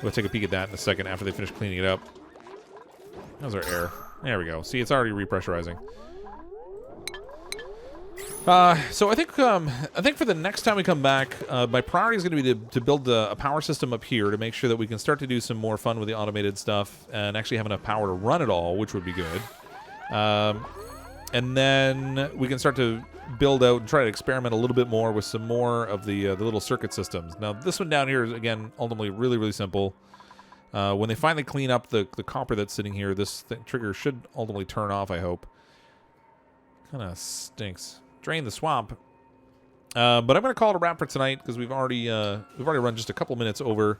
We'll take a peek at that in a second after they finish cleaning it up. How's our air? There we go. See, it's already repressurizing. So I think for the next time we come back, my priority is going to be to build a power system up here to make sure that we can start to do some more fun with the automated stuff and actually have enough power to run it all, which would be good. And then we can start to build out and try to experiment a little bit more with some more of the little circuit systems. Now, this one down here is, again, ultimately really, really simple. When they finally clean up the copper that's sitting here, this trigger should ultimately turn off, I hope. Kind of stinks. Drain the swamp. But I'm going to call it a wrap for tonight because we've already run just a couple minutes over.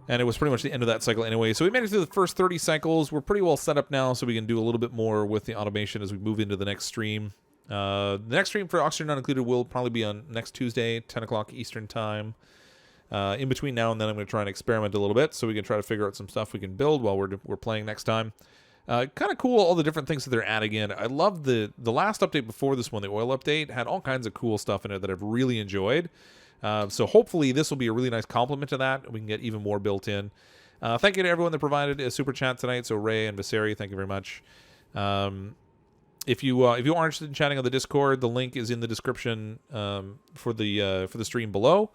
And it was pretty much the end of that cycle anyway. So we made it through the first 30 cycles. We're pretty well set up now, so we can do a little bit more with the automation as we move into the next stream. The next stream for Oxygen Not Included will probably be on next Tuesday, 10 o'clock Eastern Time. In between now and then, I'm going to try and experiment a little bit so we can try to figure out some stuff we can build while we're playing next time. Kind of cool, all the different things that they're adding in. I love the last update before this one, the oil update, had all kinds of cool stuff in it that I've really enjoyed. So hopefully this will be a really nice complement to that. We can get even more built in. Thank you to everyone that provided a super chat tonight. So Ray and Vasari, thank you very much. If you are interested in chatting on the Discord, the link is in the description for the stream below.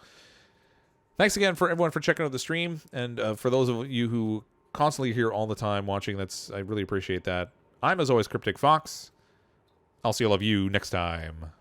Thanks again for everyone for checking out the stream, and for those of you who constantly here all the time watching, I really appreciate that. I'm as always CrypticFox. I'll see all of you next time.